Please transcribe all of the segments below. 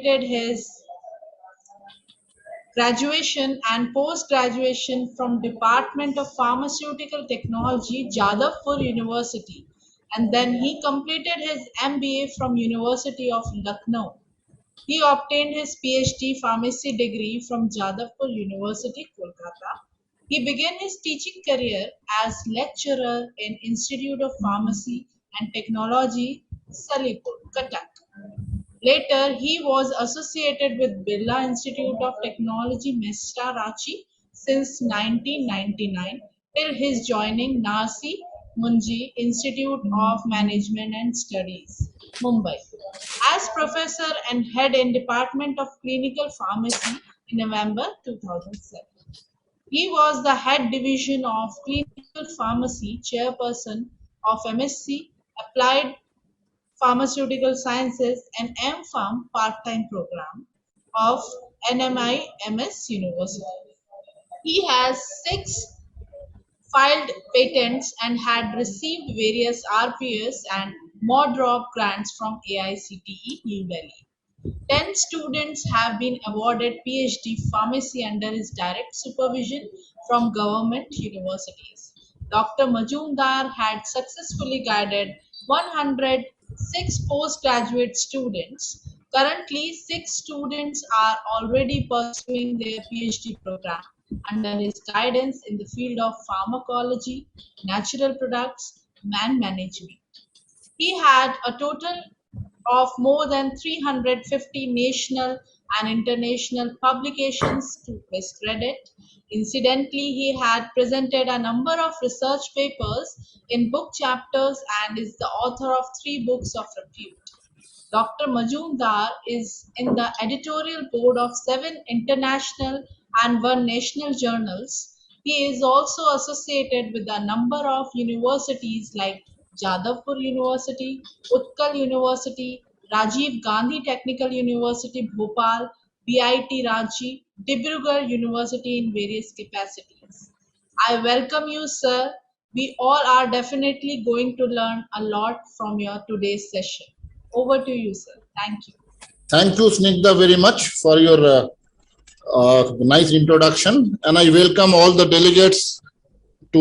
his graduation and post-graduation from Department of Pharmaceutical Technology, Jadavpur University, and then he completed his MBA from University of Lucknow. He obtained his PhD pharmacy degree from Jadavpur University, Kolkata. He began his teaching career as lecturer in Institute of Pharmacy and Technology, Salipur, Cuttack. Later, he was associated with Birla Institute of Technology, Mehsana, Ranchi since 1999 till his joining Nasi Munji Institute of Management and Studies, Mumbai, as professor and head in Department of Clinical Pharmacy in November 2007. He was the head division of clinical pharmacy chairperson of MSc Applied Pharmaceutical Sciences and M.Pharm part-time program of NMI-MS University. He has 6 filed patents and had received various RPS and MODROP grants from AICTE New Delhi. 10 students have been awarded PhD Pharmacy under his direct supervision from government universities. Dr. Majumdar had successfully guided 106 postgraduate students. Currently, 6 students are already pursuing their PhD program under his guidance in the field of pharmacology, natural products, and management. He had a total of more than 350 national and international publications to his credit. Incidentally, he had presented a number of research papers in book chapters and is the author of 3 books of repute. Dr. Majumdar is in the editorial board of 7 international and 1 national journals. He is also associated with a number of universities like Jadavpur University, Utkal University, Rajiv Gandhi Technical University, Bhopal, BIT Ranchi, Dibrugarh University in various capacities. I welcome you, sir. We all are definitely going to learn a lot from your today's session. Over to you, sir. Thank you. Thank you, Snigdha, very much for your nice introduction. And I welcome all the delegates to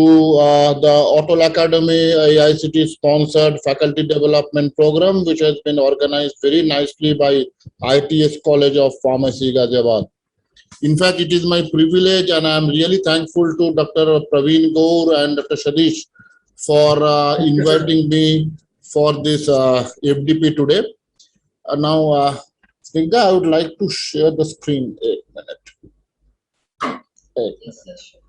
the Otol Academy AICT sponsored faculty development program, which has been organized very nicely by ITS College of Pharmacy, Ghaziabad. In fact, it is my privilege and I am really thankful to Dr. Praveen Gaur and Dr. Sadish for inviting me for this FDP today. Now, Snigdha, I would like to share the screen. 1 minute. Yes, sir, sure.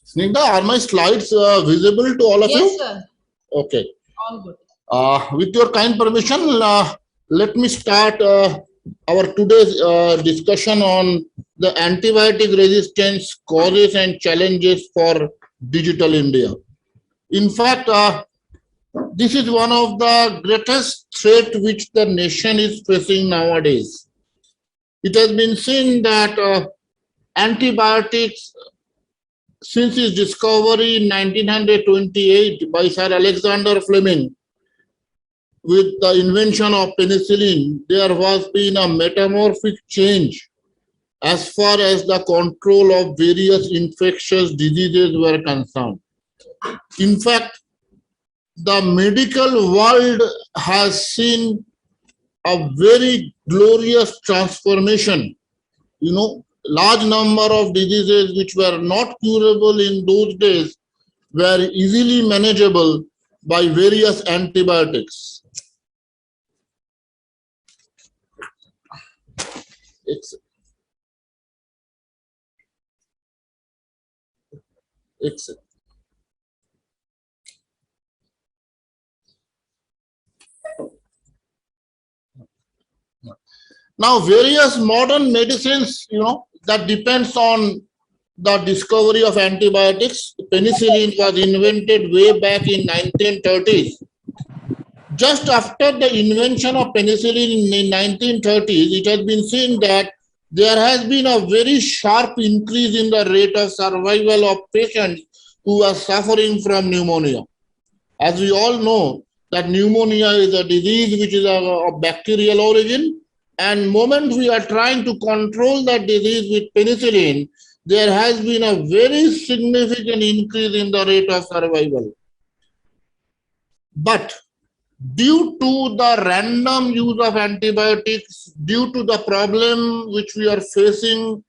Snigdha, are my slides visible to all of you? Yes, sir. Okay. All good. With your kind permission, let me start our today's discussion on the antibiotic resistance causes and challenges for digital India. In fact, this is one of the greatest threat which the nation is facing nowadays. It has been seen that antibiotics, since its discovery in 1928 by Sir Alexander Fleming, with the invention of penicillin, there has been a metamorphic change as far as the control of various infectious diseases were concerned. In fact, the medical world has seen a very glorious transformation. You know, large number of diseases which were not curable in those days were easily manageable by various antibiotics. Now, various modern medicines, that depends on the discovery of antibiotics. Penicillin was invented way back in 1930s. Just after the invention of penicillin in 1930s, it has been seen that there has been a very sharp increase in the rate of survival of patients who are suffering from pneumonia. As we all know, that pneumonia is a disease which is of bacterial origin, and moment we are trying to control that disease with penicillin, there has been a very significant increase in the rate of survival. But due to the random use of antibiotics, due to the problem which we are facing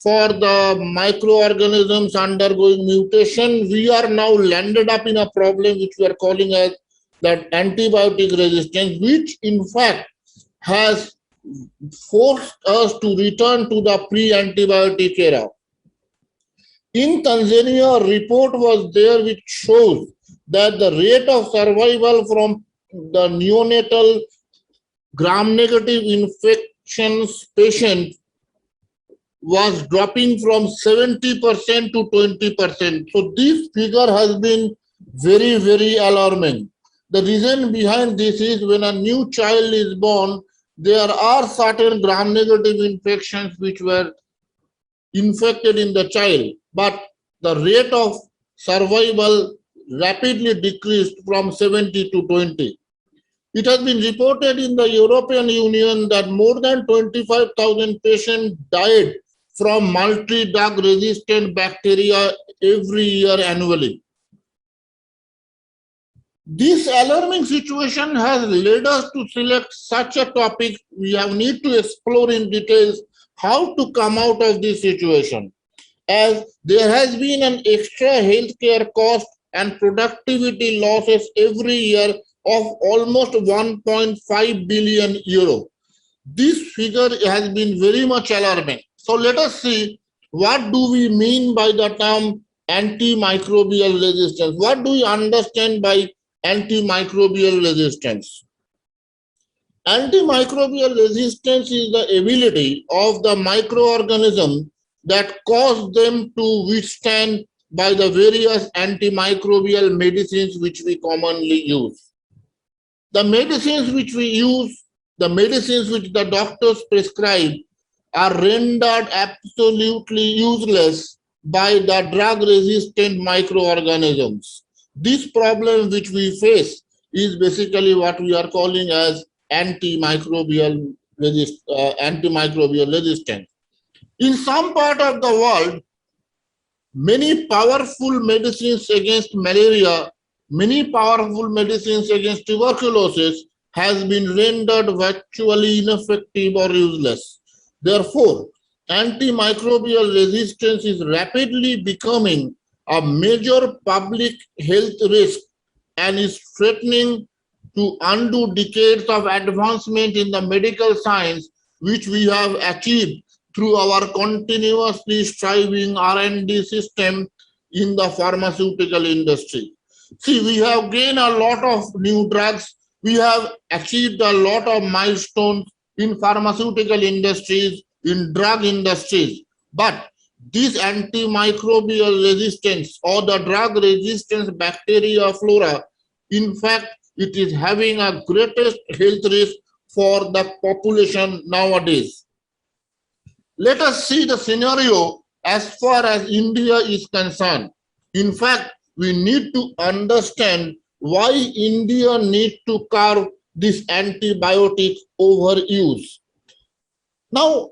for the microorganisms undergoing mutation, we are now landed up in a problem which we are calling as that antibiotic resistance, which in fact has forced us to return to the pre-antibiotic era. In Tanzania, a report was there which shows that the rate of survival from the neonatal gram-negative infections patient was dropping from 70% to 20%. So this figure has been very, very alarming. The reason behind this is when a new child is born, there are certain gram-negative infections which were infected in the child, but the rate of survival rapidly decreased from 70 to 20. It has been reported in the European Union that more than 25,000 patients died from multi-drug resistant bacteria every year annually. This alarming situation has led us to select such a topic. We have need to explore in details how to come out of this situation, as there has been an extra healthcare cost and productivity losses every year of almost 1.5 billion euro. This figure has been very much alarming. So let us see, what do we mean by the term antimicrobial resistance? What do we understand by antimicrobial resistance? Antimicrobial resistance is the ability of the microorganism that cause them to withstand by the various antimicrobial medicines which we commonly use. The medicines which we use, the medicines which the doctors prescribe, are rendered absolutely useless by the drug-resistant microorganisms. This problem which we face is basically what we are calling as antimicrobial resistance. In some part of the world, many powerful medicines against malaria, many powerful medicines against tuberculosis has been rendered virtually ineffective or useless. Therefore, antimicrobial resistance is rapidly becoming a major public health risk and is threatening to undo decades of advancement in the medical science which we have achieved through our continuously striving R&D system in the pharmaceutical industry. See, we have gained a lot of new drugs. We have achieved a lot of milestones in pharmaceutical industries, in drug industries. But this antimicrobial resistance or the drug resistance bacteria flora, in fact, it is having a greatest health risk for the population nowadays. Let us see the scenario as far as India is concerned. In fact, we need to understand why India needs to curb this antibiotic overuse. Now,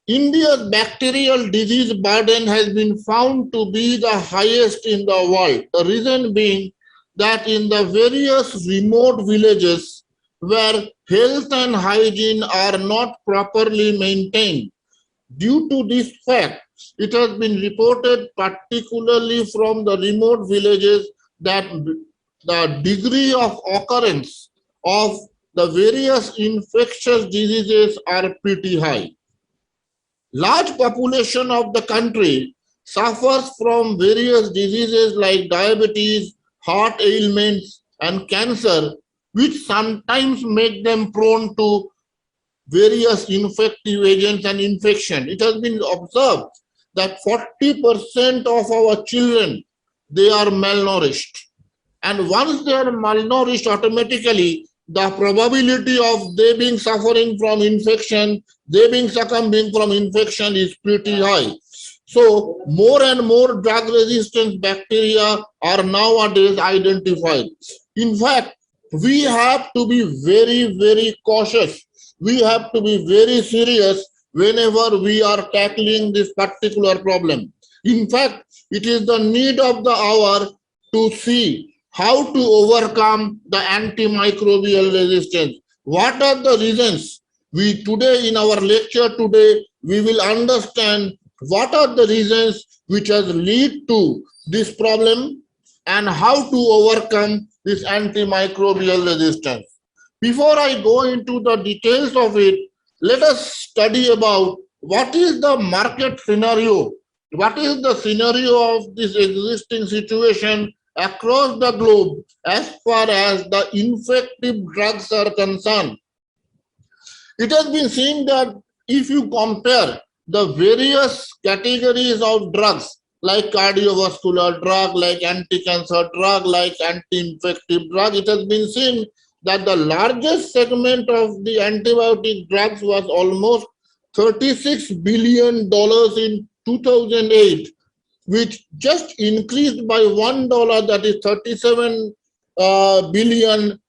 India's bacterial disease burden has been found to be the highest in the world. The reason being that in the various remote villages where health and hygiene are not properly maintained, due to this fact, it has been reported particularly from the remote villages that the degree of occurrence of the various infectious diseases are pretty high. Large population of the country suffers from various diseases like diabetes, heart ailments, and cancer, which sometimes make them prone to various infective agents and infection. It has been observed that 40% of our children, they are malnourished. And once they are malnourished, automatically the probability of they being suffering from infection, they being succumbing from infection is pretty high. So more and more drug resistant bacteria are nowadays identified. In fact, we have to be very, very cautious. We have to be very serious whenever we are tackling this particular problem. In fact, it is the need of the hour to see how to overcome the antimicrobial resistance. What are the reasons? We today in our lecture today, we will understand what are the reasons which has lead to this problem and how to overcome this antimicrobial resistance. Before I go into the details of it, let us study about what is the market scenario. What is the scenario of this existing situation across the globe as far as the infective drugs are concerned? It has been seen that if you compare the various categories of drugs like cardiovascular drug, like anti-cancer drug, like anti-infective drug, it has been seen that the largest segment of the antibiotic drugs was almost $36 billion in 2008, which just increased by $1, that is $37 billion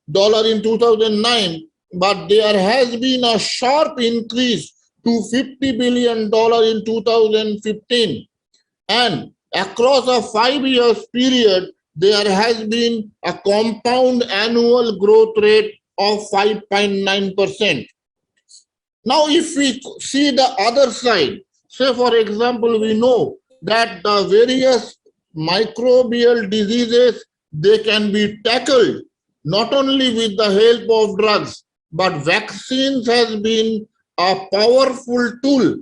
in 2009. But there has been a sharp increase to $50 billion in 2015. And across a 5 years period, there has been a compound annual growth rate of 5.9%. Now, if we see the other side, say for example, we know that the various microbial diseases, they can be tackled not only with the help of drugs, but vaccines has been a powerful tool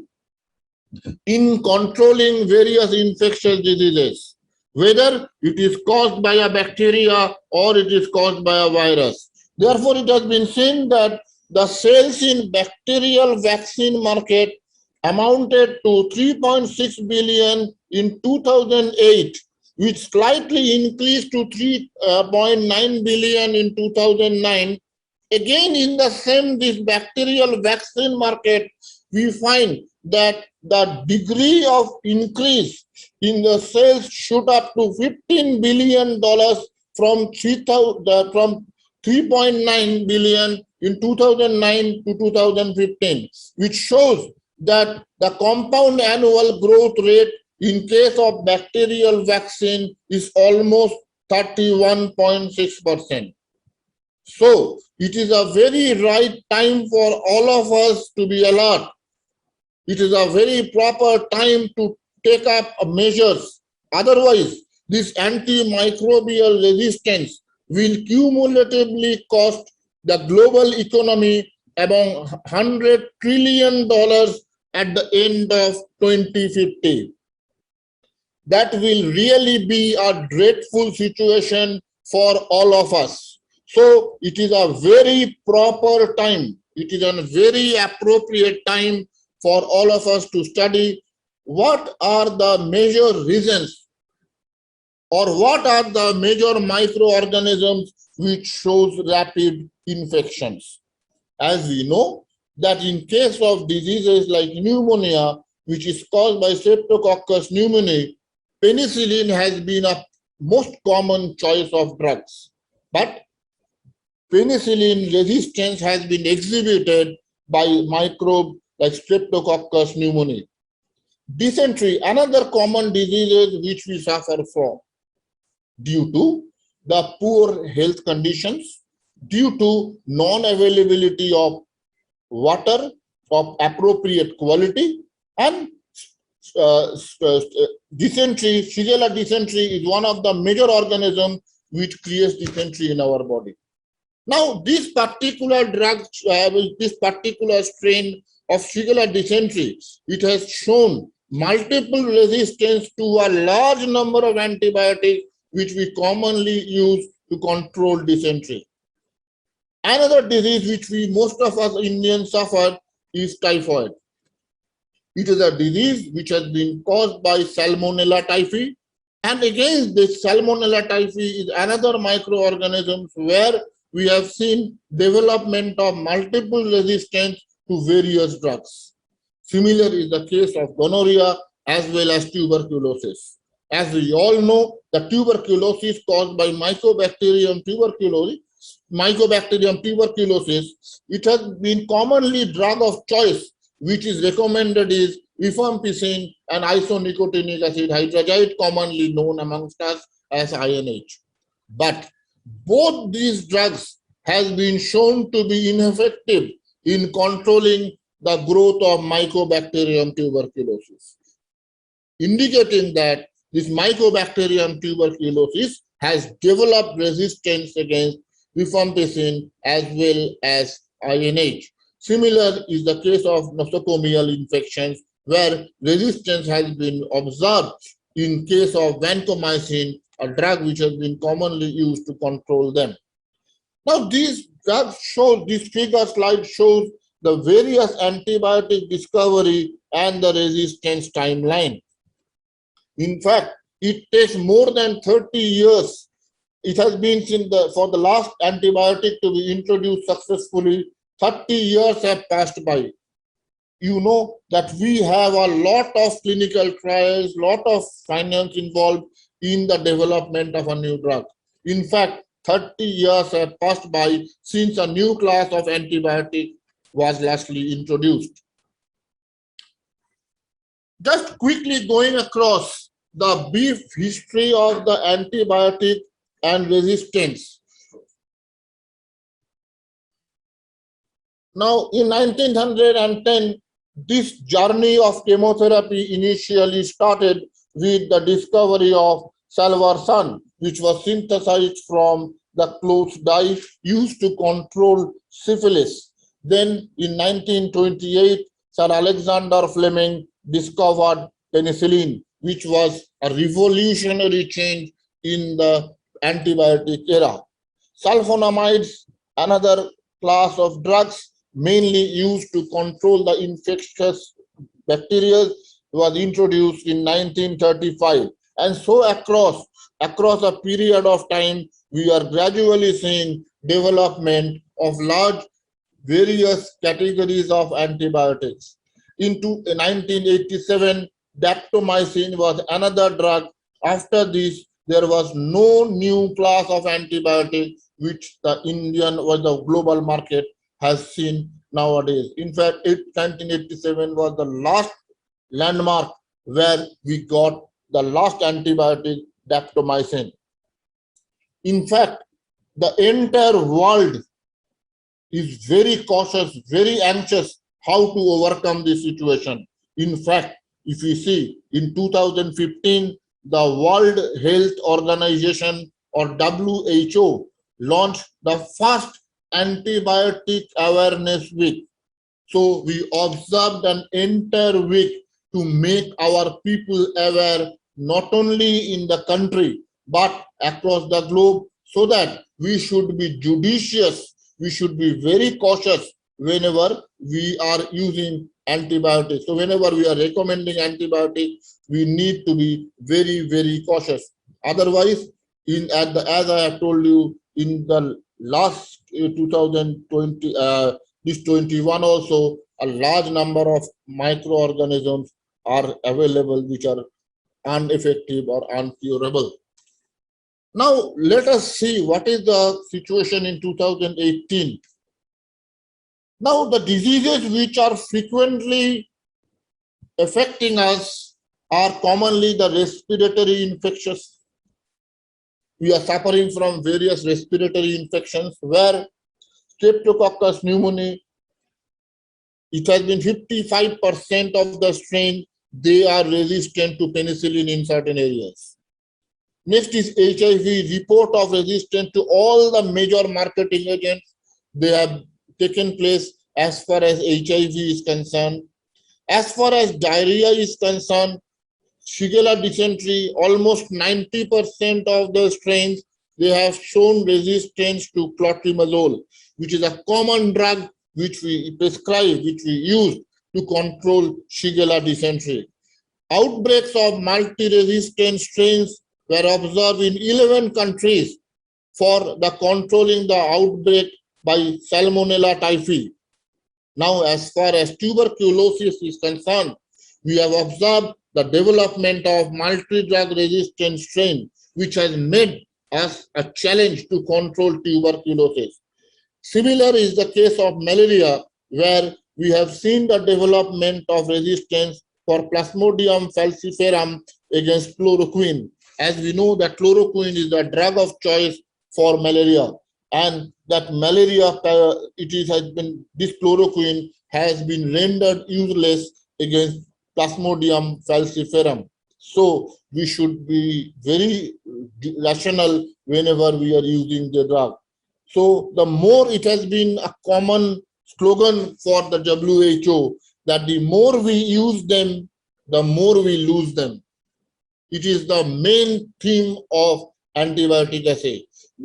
in controlling various infectious diseases, whether it is caused by a bacteria or it is caused by a virus. Therefore, it has been seen that the sales in bacterial vaccine market amounted to 3.6 billion in 2008, which slightly increased to 3.9 billion in 2009. Again, in the same this bacterial vaccine market, we find that the degree of increase in the sales shoot up to $15 billion from 3.9 billion in 2009 to 2015, which shows that the compound annual growth rate in case of bacterial vaccine is almost 31.6%. So it is a very right time for all of us to be alert. It is a very proper time to take up measures. Otherwise, this antimicrobial resistance will cumulatively cost the global economy about $100 trillion at the end of 2050. That will really be a dreadful situation for all of us. So it is a very proper time. It is a very appropriate time for all of us to study what are the major reasons or what are the major microorganisms which shows rapid infections. As we know that in case of diseases like pneumonia, which is caused by Streptococcus pneumoniae, penicillin has been a most common choice of drugs. But penicillin resistance has been exhibited by microbe like Streptococcus pneumoniae. Dysentery, another common disease which we suffer from due to the poor health conditions, due to non-availability of water of appropriate quality, and dysentery, Shigella dysentery is one of the major organisms which creates dysentery in our body. Now, this particular drug, this particular strain of Shigella dysentery, it has shown multiple resistance to a large number of antibiotics which we commonly use to control dysentery. Another disease which most of us Indians suffer is typhoid. It is a disease which has been caused by Salmonella typhi, And against this, Salmonella typhi is another microorganism where we have seen development of multiple resistance to various drugs. Similar is the case of gonorrhea as well as tuberculosis. As we all know, the tuberculosis caused by Mycobacterium tuberculosis, it has been commonly drug of choice, which is recommended is rifampicin and isonicotinic acid hydrozide, commonly known amongst us as INH. But both these drugs has been shown to be ineffective in controlling the growth of Mycobacterium tuberculosis, indicating that this Mycobacterium tuberculosis has developed resistance against rifampicin as well as INH. Similar is the case of nosocomial infections, where resistance has been observed in case of vancomycin, a drug which has been commonly used to control them. Now, these drugs show, this figure slide shows the various antibiotic discovery and the resistance timeline. In fact, it takes more than 30 years. It has been for the last antibiotic to be introduced successfully. 30 years have passed by. You know that we have a lot of clinical trials, lot of finance involved in the development of a new drug. In fact, 30 years have passed by since a new class of antibiotic was lastly introduced. Just quickly going across the brief history of the antibiotic and resistance. Now, in 1910, this journey of chemotherapy initially started with the discovery of salvarsan, which was synthesized from the clothes dye used to control syphilis. Then in 1928, Sir Alexander Fleming discovered penicillin, which was a revolutionary change in the antibiotic era. Sulfonamides, another class of drugs mainly used to control the infectious bacteria, was introduced in 1935. And so across a period of time, we are gradually seeing development of large various categories of antibiotics. In 1987, daptomycin was another drug. After this, there was no new class of antibiotic which the Indian or the global market has seen nowadays. In fact, 1987 was the last landmark where we got the last antibiotic, daptomycin. In fact, the entire world is very cautious, very anxious how to overcome this situation. In fact, if you see, in 2015, the World Health Organization or WHO launched the first antibiotic awareness week. So we observed an entire week to make our people aware, not only in the country, but across the globe, so that we should be judicious, we should be very cautious whenever we are using antibiotics. So whenever we are recommending antibiotics, we need to be very, very cautious. Otherwise, as I have told you, in the last 2020, this 21 also, a large number of microorganisms are available which are ineffective or uncurable. Now, let us see what is the situation in 2018. Now, the diseases which are frequently affecting us are commonly the respiratory infections. We are suffering from various respiratory infections where Streptococcus pneumoniae, it has been 55% of the strain, they are resistant to penicillin in certain areas. Next is HIV, report of resistance to all the major marketing agents. They have taken place as far as HIV is concerned. As far as diarrhea is concerned, Shigella dysentery, almost 90% of the strains, they have shown resistance to clotrimazole, which is a common drug which we prescribe, which we use to control Shigella dysentery. Outbreaks of multi-resistant strains were observed in 11 countries for the controlling the outbreak by Salmonella typhi. Now, as far as tuberculosis is concerned, we have observed the development of multi-drug resistant strain, which has made us a challenge to control tuberculosis. Similar is the case of malaria, where we have seen the development of resistance for Plasmodium falciparum against chloroquine. As we know that chloroquine is the drug of choice for malaria, and that malaria, this chloroquine has been rendered useless against Plasmodium falciparum. So we should be very rational whenever we are using the drug. So the more it has been a common slogan for the WHO that the more we use them, the more we lose them. It is the main theme of antibiotic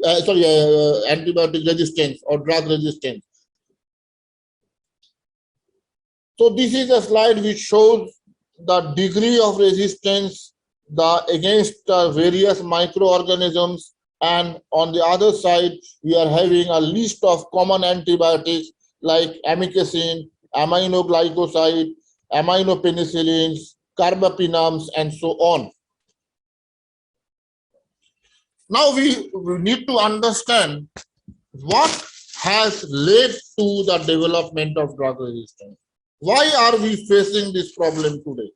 antibiotic resistance or drug resistance. So this is a slide which shows the degree of resistance against various microorganisms, and on the other side we are having a list of common antibiotics like amikacin, aminoglycoside, aminopenicillins, carbapenems, and so on. Now we need to understand what has led to the development of drug resistance. Why are we facing this problem today?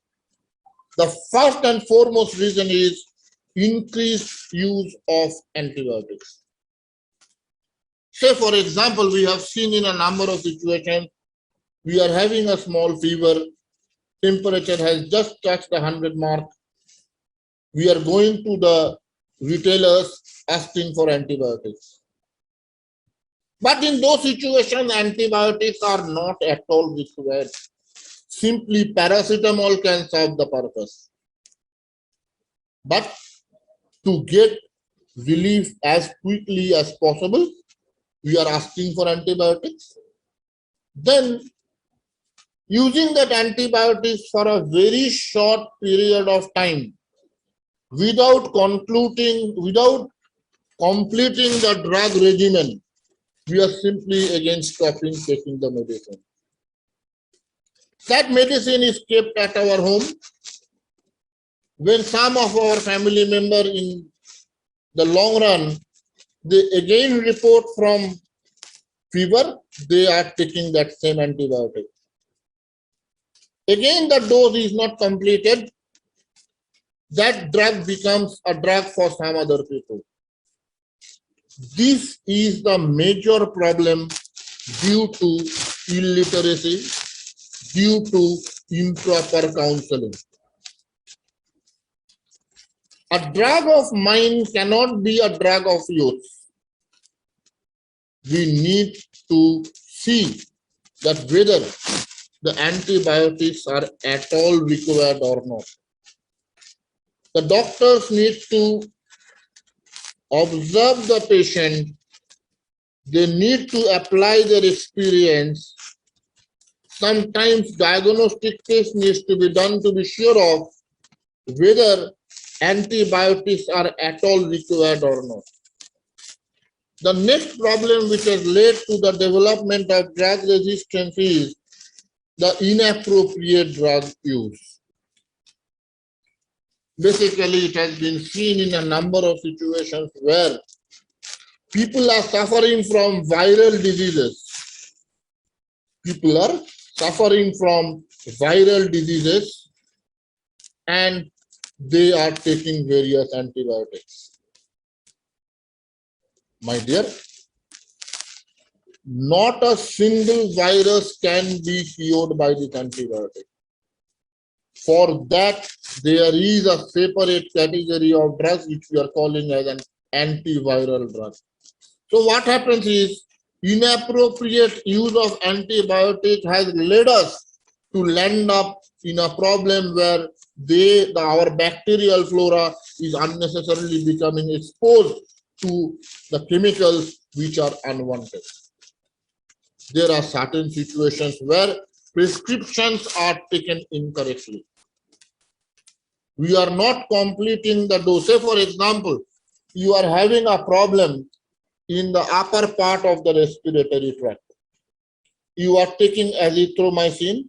The first and foremost reason is increased use of antibiotics. Say, for example, we have seen in a number of situations, we are having a small fever, temperature has just touched the 100 mark. We are going to the retailers asking for antibiotics. But in those situations, antibiotics are not at all required. Simply paracetamol can serve the purpose. But to get relief as quickly as possible, we are asking for antibiotics. Then using that antibiotics for a very short period of time without completing the drug regimen, we are simply again stopping taking the medicine. That medicine is kept at our home. When some of our family members in the long run, they again report from fever, they are taking that same antibiotic. Again, the dose is not completed. That drug becomes a drug for some other people. This is the major problem due to illiteracy, due to improper counseling. A drug of mind cannot be a drug of youth. We need to see that whether the antibiotics are at all required or not. The doctors need to observe the patient. They need to apply their experience. Sometimes diagnostic test needs to be done to be sure of whether antibiotics are at all required or not. The next problem which has led to the development of drug resistance is the inappropriate drug use. Basically, it has been seen in a number of situations where people are suffering from viral diseases. People are suffering from viral diseases and they are taking various antibiotics. My dear, not a single virus can be cured by this antibiotic. For that, there is a separate category of drugs which we are calling as an antiviral drug. So what happens is inappropriate use of antibiotic has led us to land up in a problem where our bacterial flora is unnecessarily becoming exposed to the chemicals which are unwanted. There are certain situations where prescriptions are taken incorrectly. we are not completing the dose. Say, for example, you are having a problem in the upper part of the respiratory tract. You are taking azithromycin.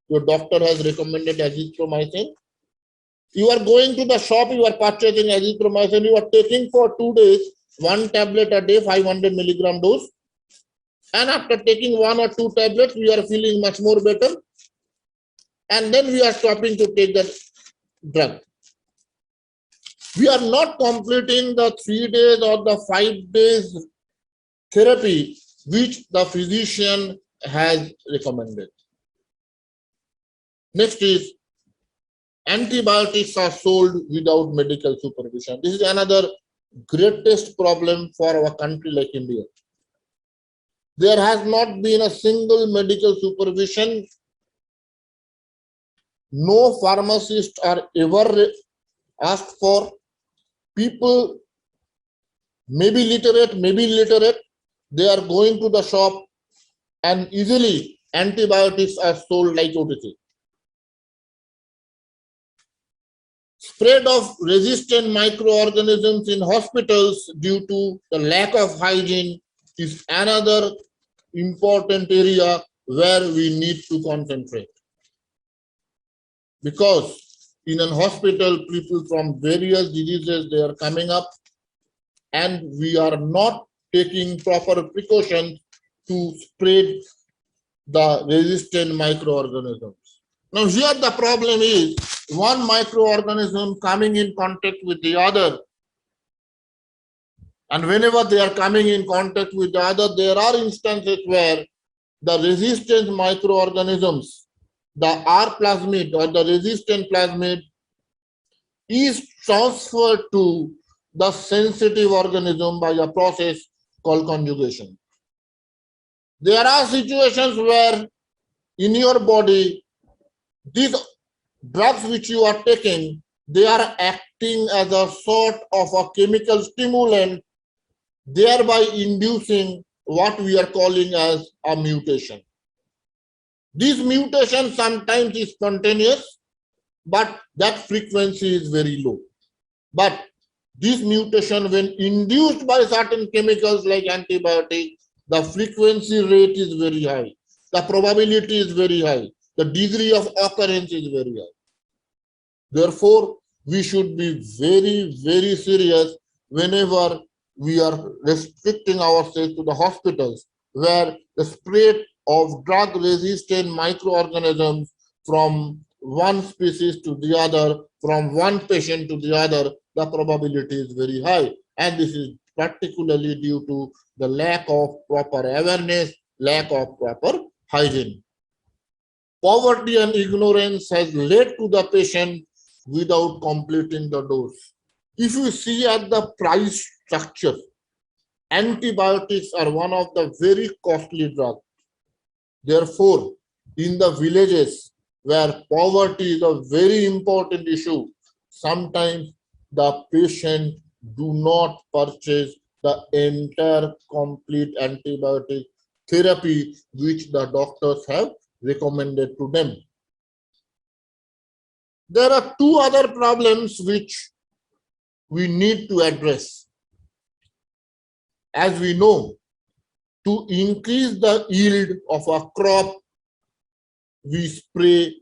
Your doctor has recommended azithromycin. You are going to the shop, you are purchasing azithromycin, you are taking for 2 days, 1 tablet a day, 500 milligram dose. And after taking 1 or 2 tablets, we are feeling much more better. And then we are stopping to take the drug. We are not completing the 3 days or the 5 days therapy which the physician has recommended. Next is antibiotics are sold without medical supervision. This is another greatest problem for our country like India. There has not been a single medical supervision. No pharmacists are ever asked for. People may be literate, maybe illiterate. They are going to the shop and easily antibiotics are sold like OTC. Spread of resistant microorganisms in hospitals due to the lack of hygiene is another important area where we need to concentrate. Because in a hospital, people from various diseases, they are coming up and we are not taking proper precautions to spread the resistant microorganisms. Now here the problem is one microorganism coming in contact with the other, and whenever they are coming in contact with the other, there are instances where the resistant microorganisms, the R plasmid or the resistant plasmid is transferred to the sensitive organism by a process called conjugation. There are situations where in your body, these drugs which you are taking, they are acting as a sort of a chemical stimulant, thereby inducing what we are calling as a mutation. This mutation sometimes is spontaneous, but that frequency is very low. But this mutation, when induced by certain chemicals like antibiotics, the frequency rate is very high. The probability is very high. The degree of occurrence is very high. Therefore, we should be very, very serious whenever we are restricting ourselves to the hospitals where the spread of drug-resistant microorganisms from one species to the other, from one patient to the other, the probability is very high. And this is particularly due to the lack of proper awareness, lack of proper hygiene. Poverty and ignorance has led to the patient without completing the dose. If you see at the price structure, antibiotics are one of the very costly drugs. Therefore, in the villages where poverty is a very important issue, sometimes the patient do not purchase the entire complete antibiotic therapy which the doctors have recommended to them. There are two other problems which we need to address. As we know, to increase the yield of a crop, we spray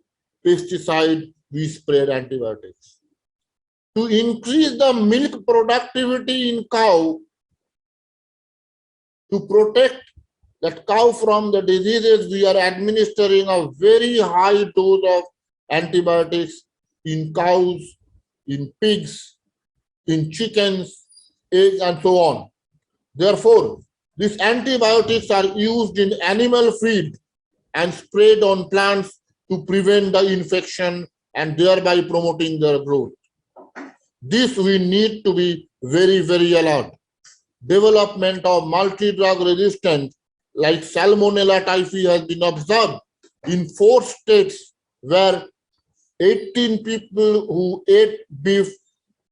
pesticide, we spray antibiotics. To increase the milk productivity in cow, to protect that cow from the diseases, we are administering a very high dose of antibiotics in cows, in pigs, in chickens, eggs, and so on. Therefore, these antibiotics are used in animal feed and sprayed on plants to prevent the infection and thereby promoting their growth. This we need to be very, very alert. Development of multi-drug resistance like Salmonella typhi has been observed in 4 states where 18 people who ate beef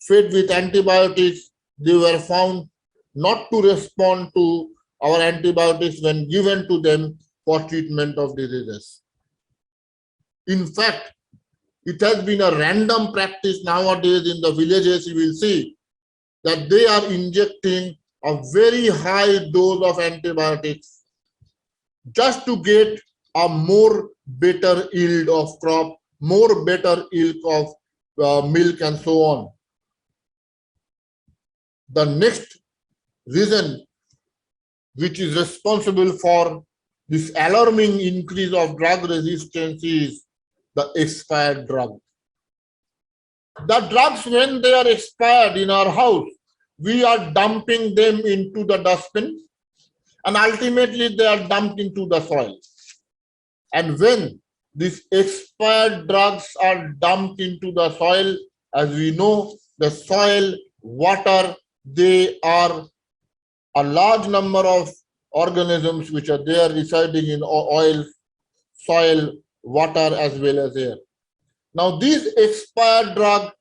fed with antibiotics, they were found not to respond to our antibiotics when given to them for treatment of diseases. In fact, It has been a random practice nowadays in the villages. You will see that they are injecting a very high dose of antibiotics just to get a more better yield of crop, more better yield of milk and so on. The next reason which is responsible for this alarming increase of drug resistance is the expired drug. The drugs, when they are expired in our house, we are dumping them into the dustbin, and ultimately they are dumped into the soil. And when these expired drugs are dumped into the soil, as we know, the soil, water, they are a large number of organisms which are there residing in oil, soil, water, as well as air. Now, these expired drugs,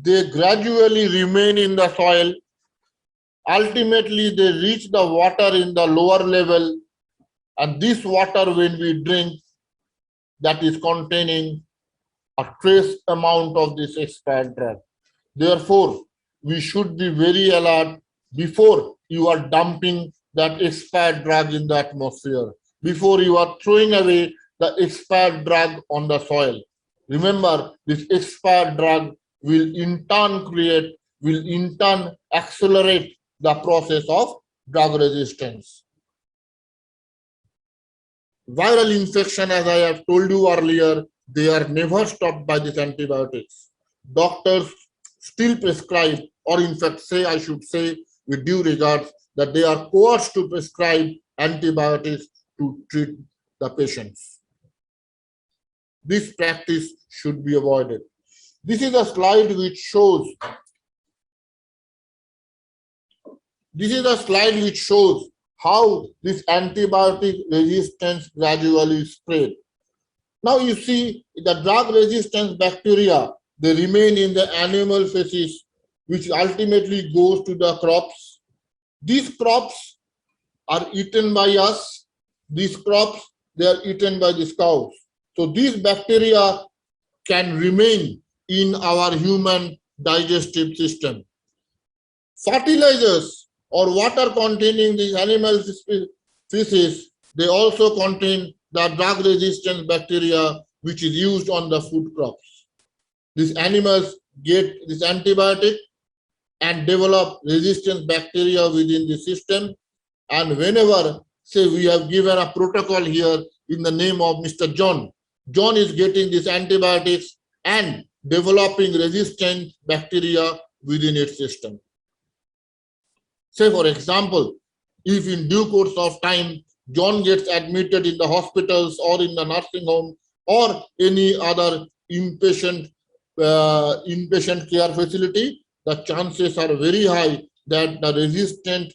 they gradually remain in the soil. Ultimately, they reach the water in the lower level, and this water, when we drink, that is containing a trace amount of this expired drug. Therefore, we should be very alert before you are dumping that expired drug in the atmosphere, before you are throwing away the expired drug on the soil. Remember, this expired drug will in turn accelerate the process of drug resistance. Viral infection, as I have told you earlier, they are never stopped by these antibiotics. Doctors still prescribe, or in fact I should say with due regards, that they are coerced to prescribe antibiotics to treat the patients. This practice should be avoided. This is a slide which shows how this antibiotic resistance gradually spread. Now you see the drug resistance bacteria, they remain in the animal feces, which ultimately goes to the crops. These crops are eaten by us. These crops, they are eaten by these cows. So these bacteria can remain in our human digestive system. Fertilizers or water containing these animal feces, they also contain the drug resistance bacteria which is used on the food crops. These animals get this antibiotic and develop resistant bacteria within the system. And whenever, say, we have given a protocol here in the name of Mr. John, John is getting these antibiotics and developing resistant bacteria within its system. Say, for example, if in due course of time, John gets admitted in the hospitals or in the nursing home or any other inpatient care facility, the chances are very high that the resistant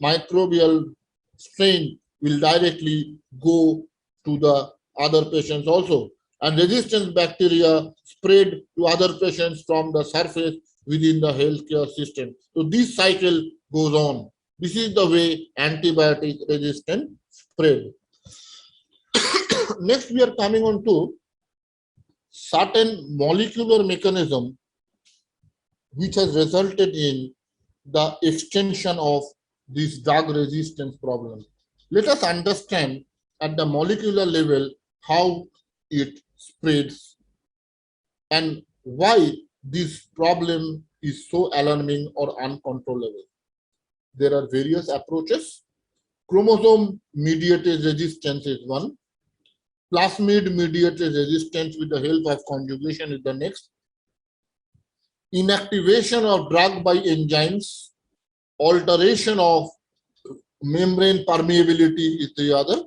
microbial strain will directly go to the other patients also. And resistant bacteria spread to other patients from the surface within the healthcare system. So this cycle goes on. This is the way antibiotic resistance spread. Next, we are coming on to certain molecular mechanism which has resulted in the extension of this drug resistance problem. Let us understand at the molecular level how it spreads and why this problem is so alarming or uncontrollable. There are various approaches. Chromosome mediated resistance is one. Plasmid mediated resistance with the help of conjugation is the next. Inactivation of drug by enzymes, alteration of membrane permeability is the other.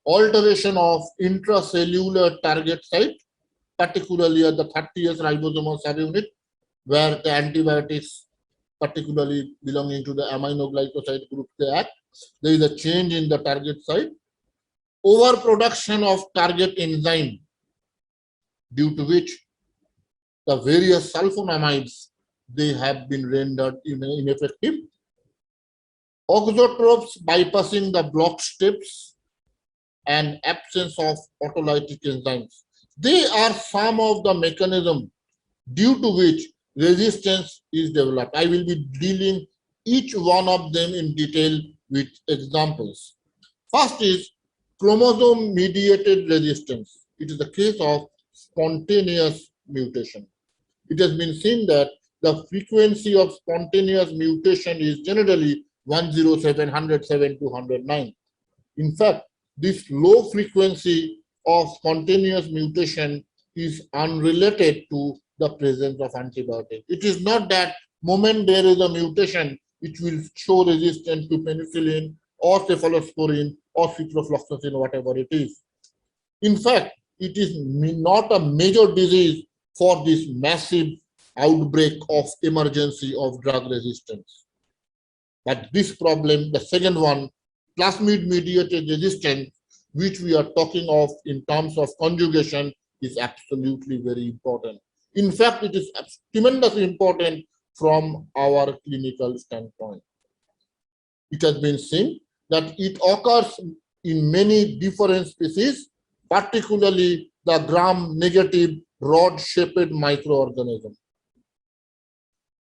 Alteration of intracellular target site, particularly at the 30th ribosomal subunit, where the antibiotics, particularly belonging to the aminoglycoside group, they act. There is a change in the target site. Overproduction of target enzyme, due to which the various sulfonamides, they have been rendered ineffective. Auxotropes bypassing the blocked steps and absence of autolytic enzymes. They are some of the mechanisms due to which resistance is developed. I will be dealing each one of them in detail with examples. First is chromosome-mediated resistance. It is the case of spontaneous mutation. It has been seen that the frequency of spontaneous mutation is generally 107, 107 to 109. In fact, this low frequency of spontaneous mutation is unrelated to the presence of antibiotic. It is not that moment there is a mutation, which will show resistance to penicillin or cephalosporin or ciprofloxacin, whatever it is. In fact, it is not a major disease for this massive outbreak of emergency of drug resistance. But this problem, the second one, plasmid-mediated resistance, which we are talking of in terms of conjugation, is absolutely very important. In fact, it is tremendously important from our clinical standpoint. It has been seen that it occurs in many different species, particularly the gram-negative rod-shaped microorganism.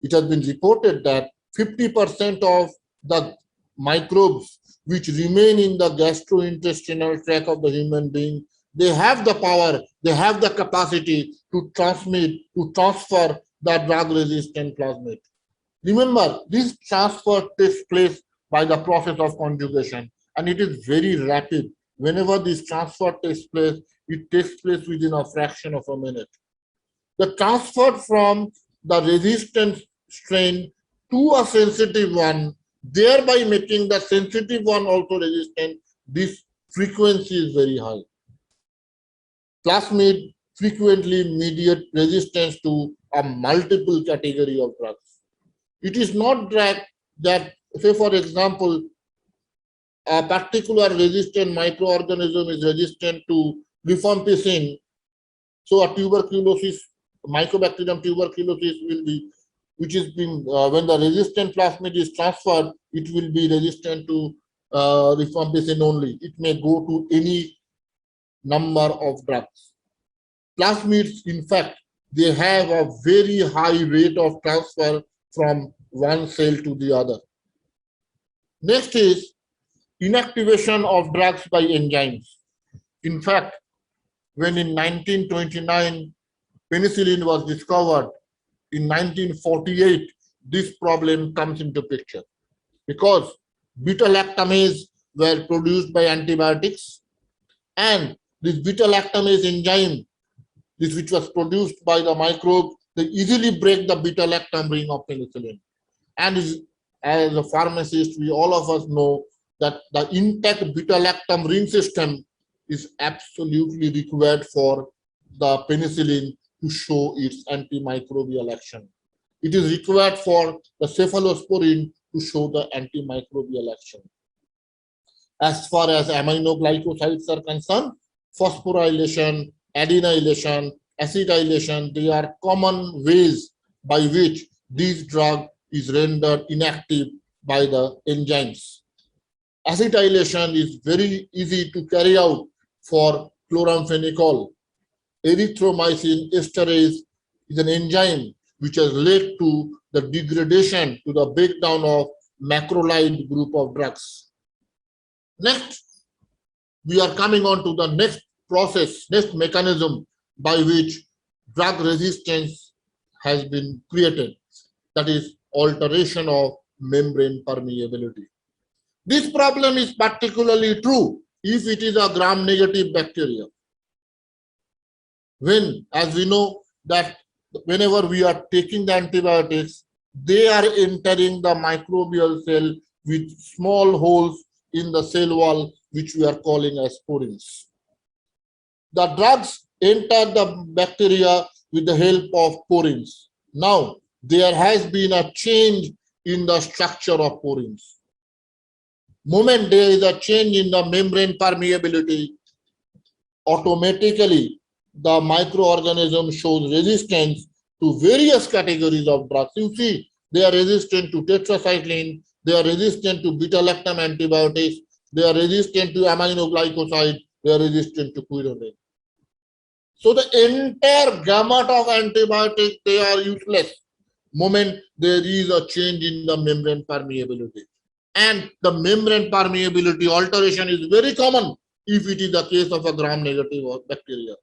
It has been reported that 50% of the microbes which remain in the gastrointestinal tract of the human being, they have the power, they have the capacity to transmit, to transfer the drug-resistant plasmid. Remember, this transfer takes place by the process of conjugation, and it is very rapid. Whenever this transfer takes place, it takes place within a fraction of a minute. The transfer from the resistant strain to a sensitive one, thereby making the sensitive one also resistant, this frequency is very high. Plasmid frequently mediate resistance to a multiple category of drugs. It is not that, say for example, a particular resistant microorganism is resistant to rifampicin, so a tuberculosis, Mycobacterium tuberculosis will be, which is being, when the resistant plasmid is transferred, it will be resistant to rifampicin only. It may go to any number of drugs. Plasmids, in fact, they have a very high rate of transfer from one cell to the other. Next is inactivation of drugs by enzymes. In fact, when in 1929 penicillin was discovered, in 1948 this problem comes into picture, because beta-lactamase were produced by antibiotics, and this beta-lactamase enzyme, this which was produced by the microbe, they easily break the beta-lactam ring of penicillin. And as a pharmacist, we all of us know that the intact beta-lactam ring system is absolutely required for the penicillin to show its antimicrobial action. It is required for the cephalosporin to show the antimicrobial action. As far as aminoglycosides are concerned, phosphorylation, adenylation, acetylation, they are common ways by which this drug is rendered inactive by the enzymes. Acetylation is very easy to carry out for chloramphenicol. Erythromycin esterase is an enzyme which has led to the degradation, to the breakdown of macrolide group of drugs. Next, we are coming on to the next process, next mechanism by which drug resistance has been created, that is alteration of membrane permeability. This problem is particularly true if it is a gram-negative bacteria. When, as we know, that whenever we are taking the antibiotics, they are entering the microbial cell with small holes in the cell wall, which we are calling as porins. The drugs enter the bacteria with the help of porins. Now, there has been a change in the structure of porins. Moment there is a change in the membrane permeability, automatically the microorganism shows resistance to various categories of drugs. You see, they are resistant to tetracycline, they are resistant to beta-lactam antibiotics, they are resistant to aminoglycoside, they are resistant to quinone. So the entire gamut of antibiotics, they are useless moment there is a change in the membrane permeability. And the membrane permeability alteration is very common if it is the case of a gram-negative bacteria.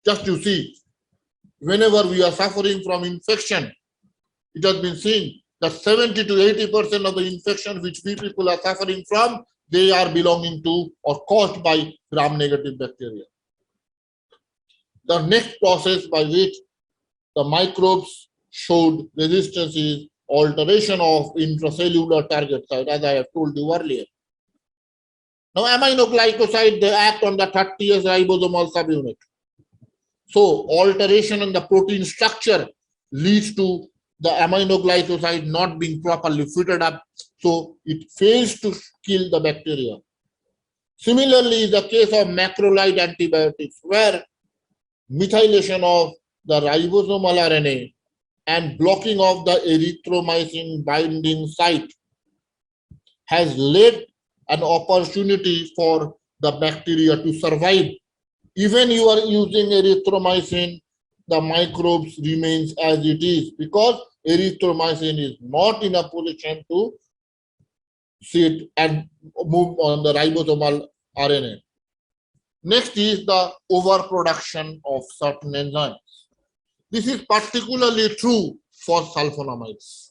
Just you see, whenever we are suffering from infection, it has been seen that 70 to 80% of the infection which we people are suffering from, they are belonging to or caused by gram-negative bacteria. The next process by which the microbes showed resistance is alteration of intracellular target site, as I have told you earlier. Now, aminoglycoside, they act on the 30S ribosomal subunit. So, alteration in the protein structure leads to the aminoglycoside not being properly fitted up, so it fails to kill the bacteria. Similarly, the case of macrolide antibiotics, where methylation of the ribosomal RNA and blocking of the erythromycin binding site has led an opportunity for the bacteria to survive. Even you are using erythromycin, the microbes remains as it is because erythromycin is not in a position to sit and move on the ribosomal RNA. Next is the overproduction of certain enzymes. This is particularly true for sulfonamides.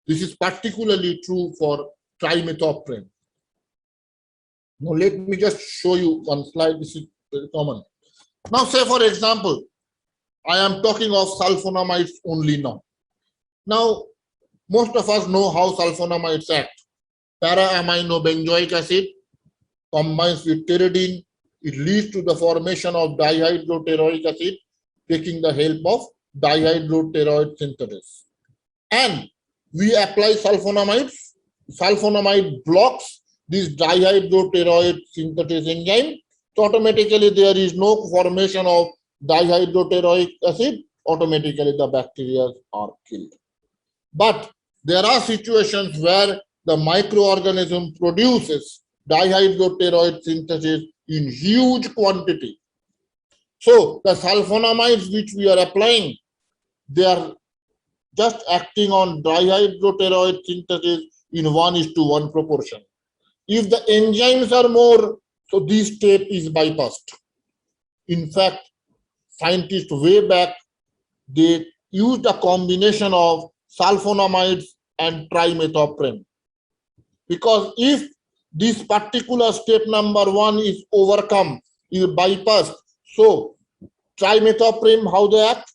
This is particularly true for trimethoprim. Now let me just show you one slide. This is very common. Now say for example, I am talking of sulfonamides only now. Now most of us know how sulfonamides act. Para-aminobenzoic acid combines with pteridine. It leads to the formation of dihydropteroic acid, taking the help of dihydropteroid synthesis. And we apply sulfonamides. Sulfonamide blocks this dihydropteroid synthesis enzyme. So automatically there is no formation of dihydropteroic acid. Automatically the bacteria are killed. But there are situations where the microorganism produces dihydropteroid synthesis in huge quantity. So the sulfonamides which we are applying, they are just acting on dihydropteroid synthesis in 1:1 proportion. If the enzymes are more, so this step is bypassed. In fact, scientists way back, they used a combination of sulfonamides and trimethoprim. Because if this particular step number 1 is overcome, is bypassed, so trimethoprim, how they act?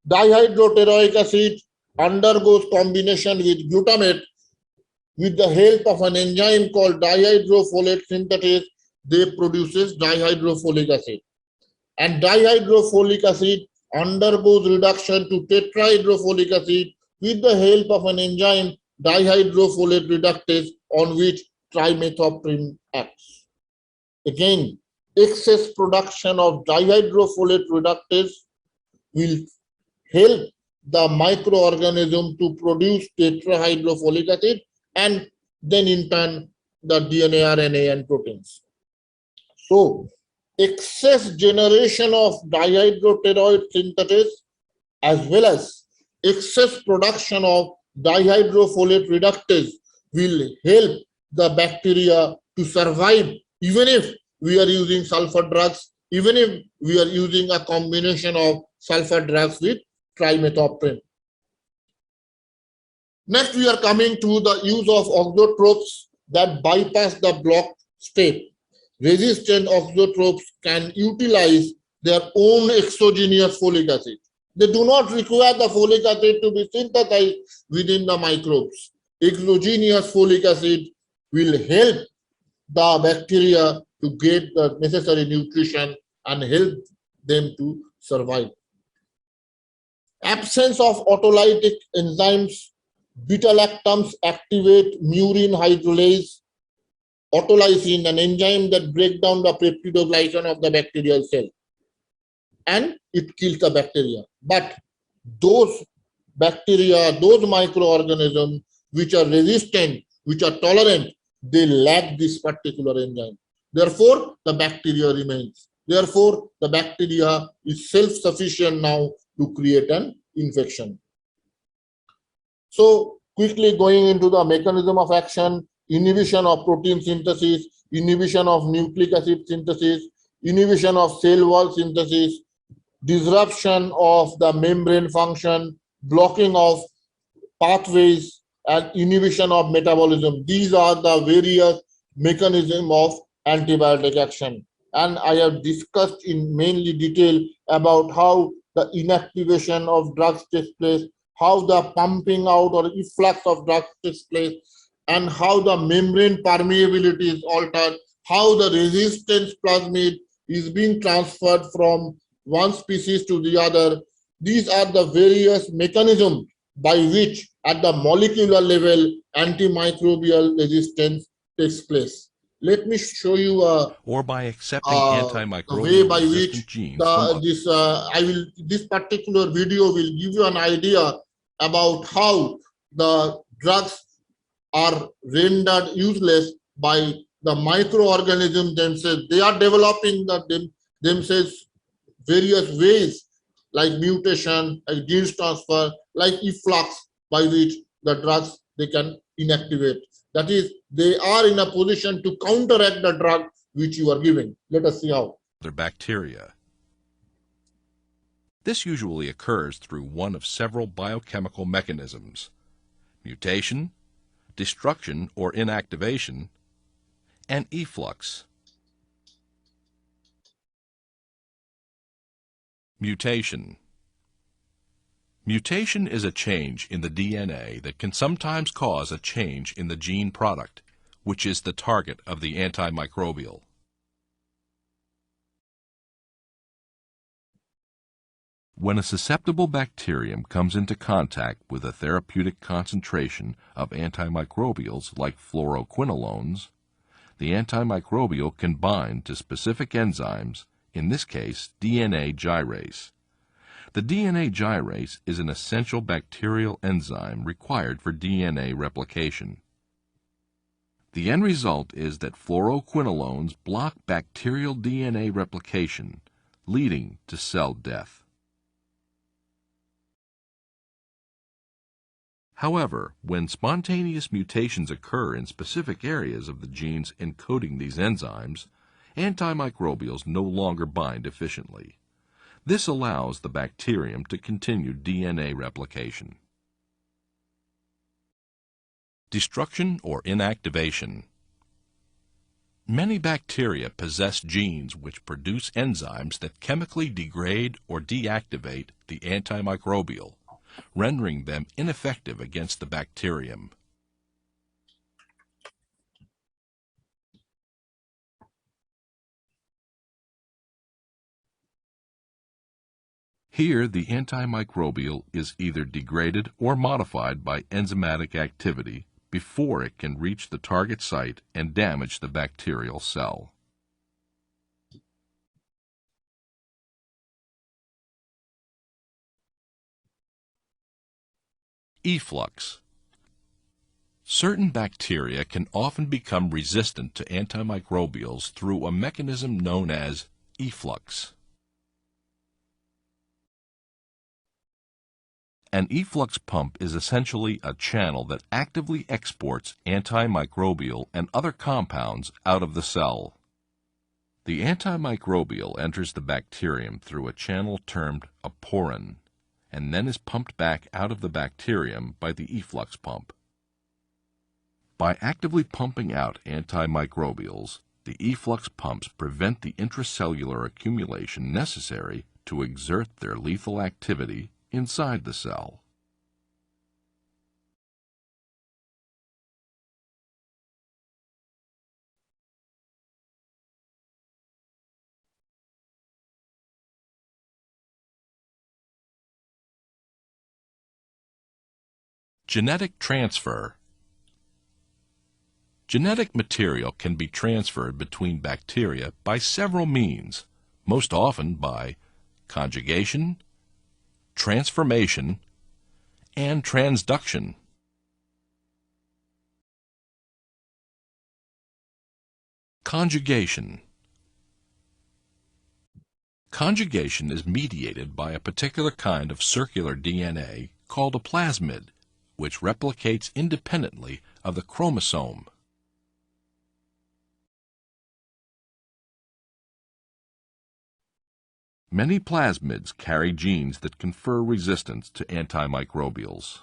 Dihydropteroic acid undergoes combination with glutamate. With the help of an enzyme called dihydrofolate synthesis, they produces dihydrofolic acid. And dihydrofolic acid undergoes reduction to tetrahydrofolic acid with the help of an enzyme dihydrofolate reductase on which trimethoprim acts. Again, excess production of dihydrofolate reductase will help the microorganism to produce tetrahydrofolic acid and then in turn the DNA, RNA and proteins. So excess generation of dihydropteroid synthesis as well as excess production of dihydrofolate reductase will help the bacteria to survive even if we are using sulfur drugs, even if we are using a combination of sulfur drugs with trimethoprim. Next, we are coming to the use of auxotropes that bypass the block step. Resistant auxotropes can utilize their own exogenous folic acid. They do not require the folic acid to be synthesized within the microbes. Exogenous folic acid will help the bacteria to get the necessary nutrition and help them to survive. Absence of autolytic enzymes, beta-lactams activate murin hydrolase, autolysin, an enzyme that breaks down the peptidoglycan of the bacterial cell, and it kills the bacteria. But those bacteria, those microorganisms which are resistant, which are tolerant, they lack this particular enzyme. Therefore, the bacteria remains. Therefore, the bacteria is self-sufficient now to create an infection. So, quickly going into the mechanism of action: inhibition of protein synthesis, inhibition of nucleic acid synthesis, inhibition of cell wall synthesis, disruption of the membrane function, blocking of pathways, and inhibition of metabolism. These are the various mechanisms of antibiotic action. And I have discussed in mainly detail about how the inactivation of drugs takes place, how the pumping out or efflux of drugs takes place, and how the membrane permeability is altered, how the resistance plasmid is being transferred from one species to the other. These are the various mechanisms by which at the molecular level antimicrobial resistance takes place. Let me show you or by accepting the way antimicrobial by resistant which genes from this particular video will give you an idea about how the drugs are rendered useless by the microorganisms themselves. They are developing themselves various ways like mutation, like genes transfer, like efflux by which the drugs they can inactivate. That is, they are in a position to counteract the drug which you are giving. Let us see how. other bacteria. This usually occurs through one of several biochemical mechanisms: mutation, destruction or inactivation, and efflux. Mutation. Mutation is a change in the DNA that can sometimes cause a change in the gene product, which is the target of the antimicrobial. When a susceptible bacterium comes into contact with a therapeutic concentration of antimicrobials like fluoroquinolones, the antimicrobial can bind to specific enzymes, in this case DNA gyrase. The DNA gyrase is an essential bacterial enzyme required for DNA replication. The end result is that fluoroquinolones block bacterial DNA replication, leading to cell death. However, when spontaneous mutations occur in specific areas of the genes encoding these enzymes, antimicrobials no longer bind efficiently. This allows the bacterium to continue DNA replication. Destruction or inactivation. Many bacteria possess genes which produce enzymes that chemically degrade or deactivate the antimicrobial, rendering them ineffective against the bacterium. Here, the antimicrobial is either degraded or modified by enzymatic activity before it can reach the target site and damage the bacterial cell. Efflux. Certain bacteria can often become resistant to antimicrobials through a mechanism known as efflux. An efflux pump is essentially a channel that actively exports antimicrobial and other compounds out of the cell. The antimicrobial enters the bacterium through a channel termed a porin, and then is pumped back out of the bacterium by the efflux pump. By actively pumping out antimicrobials, the efflux pumps prevent the intracellular accumulation necessary to exert their lethal activity inside the cell. Genetic transfer. Genetic material can be transferred between bacteria by several means, most often by conjugation, transformation, and transduction. Conjugation. Conjugation is mediated by a particular kind of circular DNA called a plasmid, which replicates independently of the chromosome. Many plasmids carry genes that confer resistance to antimicrobials.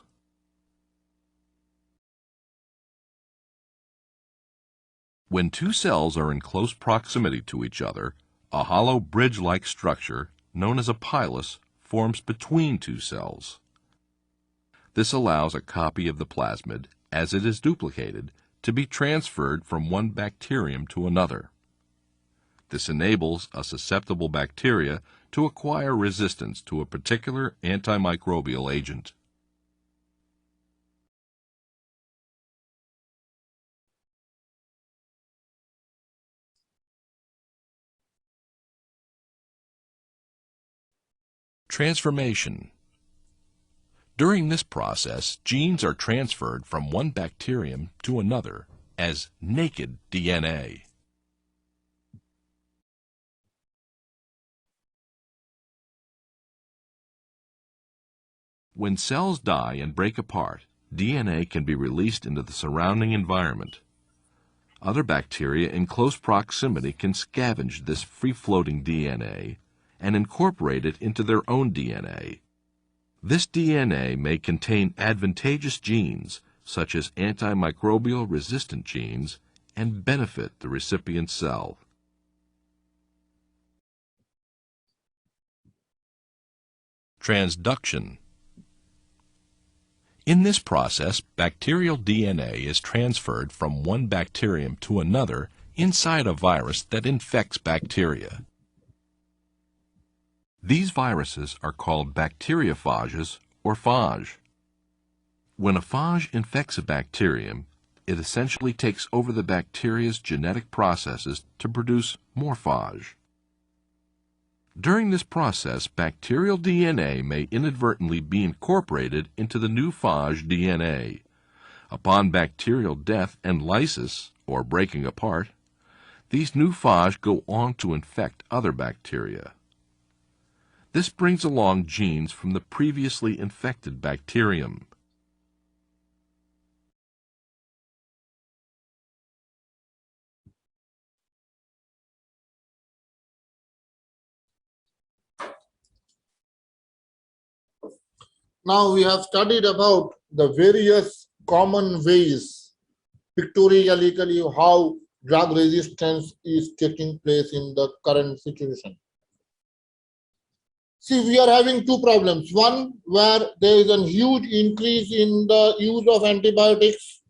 When two cells are in close proximity to each other, a hollow bridge-like structure, known as a pilus, forms between two cells. This allows a copy of the plasmid, as it is duplicated, to be transferred from one bacterium to another. This enables a susceptible bacteria to acquire resistance to a particular antimicrobial agent. Transformation. During this process, genes are transferred from one bacterium to another as naked DNA. When cells die and break apart, DNA can be released into the surrounding environment. Other bacteria in close proximity can scavenge this free-floating DNA and incorporate it into their own DNA. This DNA may contain advantageous genes, such as antimicrobial resistant genes, and benefit the recipient cell. Transduction. In this process, bacterial DNA is transferred from one bacterium to another inside a virus that infects bacteria. These viruses are called bacteriophages or phage. When a phage infects a bacterium, it essentially takes over the bacteria's genetic processes to produce more phage. During this process, bacterial DNA may inadvertently be incorporated into the new phage DNA. Upon bacterial death and lysis, or breaking apart, these new phage go on to infect other bacteria. This brings along genes from the previously infected bacterium. Now we have studied about the various common ways, pictorially, how drug resistance is taking place in the current situation. See, we are having two problems. One, where there is a huge increase in the use of antibiotics,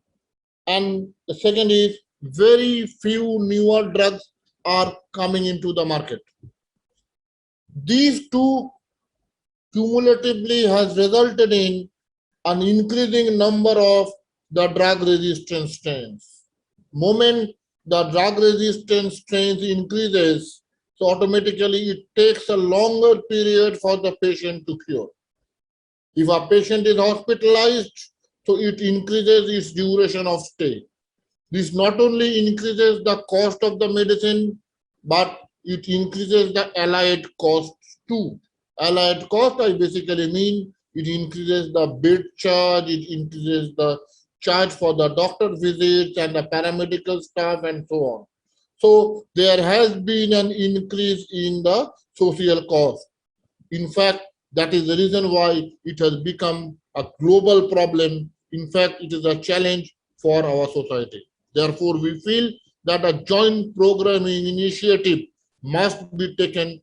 and the second is very few newer drugs are coming into the market. These two cumulatively has resulted in an increasing number of the drug resistant strains. Moment the drug resistant strains increases, so automatically it takes a longer period for the patient to cure. If a patient is hospitalized, so it increases its duration of stay. This not only increases the cost of the medicine, but it increases the allied costs too. Allied cost, I basically mean it increases the bed charge, it increases the charge for the doctor visits and the paramedical staff and so on. So there has been an increase in the social cost. In fact, that is the reason why it has become a global problem. In fact, it is a challenge for our society. Therefore, we feel that a joint programming initiative must be taken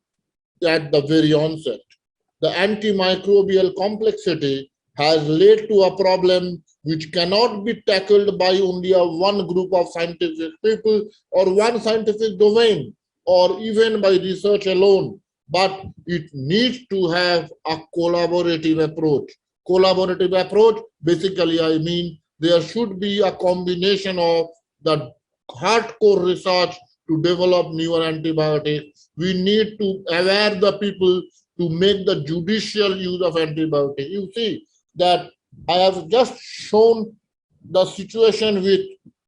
at the very onset. The antimicrobial complexity has led to a problem which cannot be tackled by only one group of scientific people or one scientific domain or even by research alone, but it needs to have a collaborative approach. Collaborative approach, basically I mean there should be a combination of the hardcore research to develop newer antibiotics. We need to aware the people to make the judicial use of antibiotics. You see that I have just shown the situation with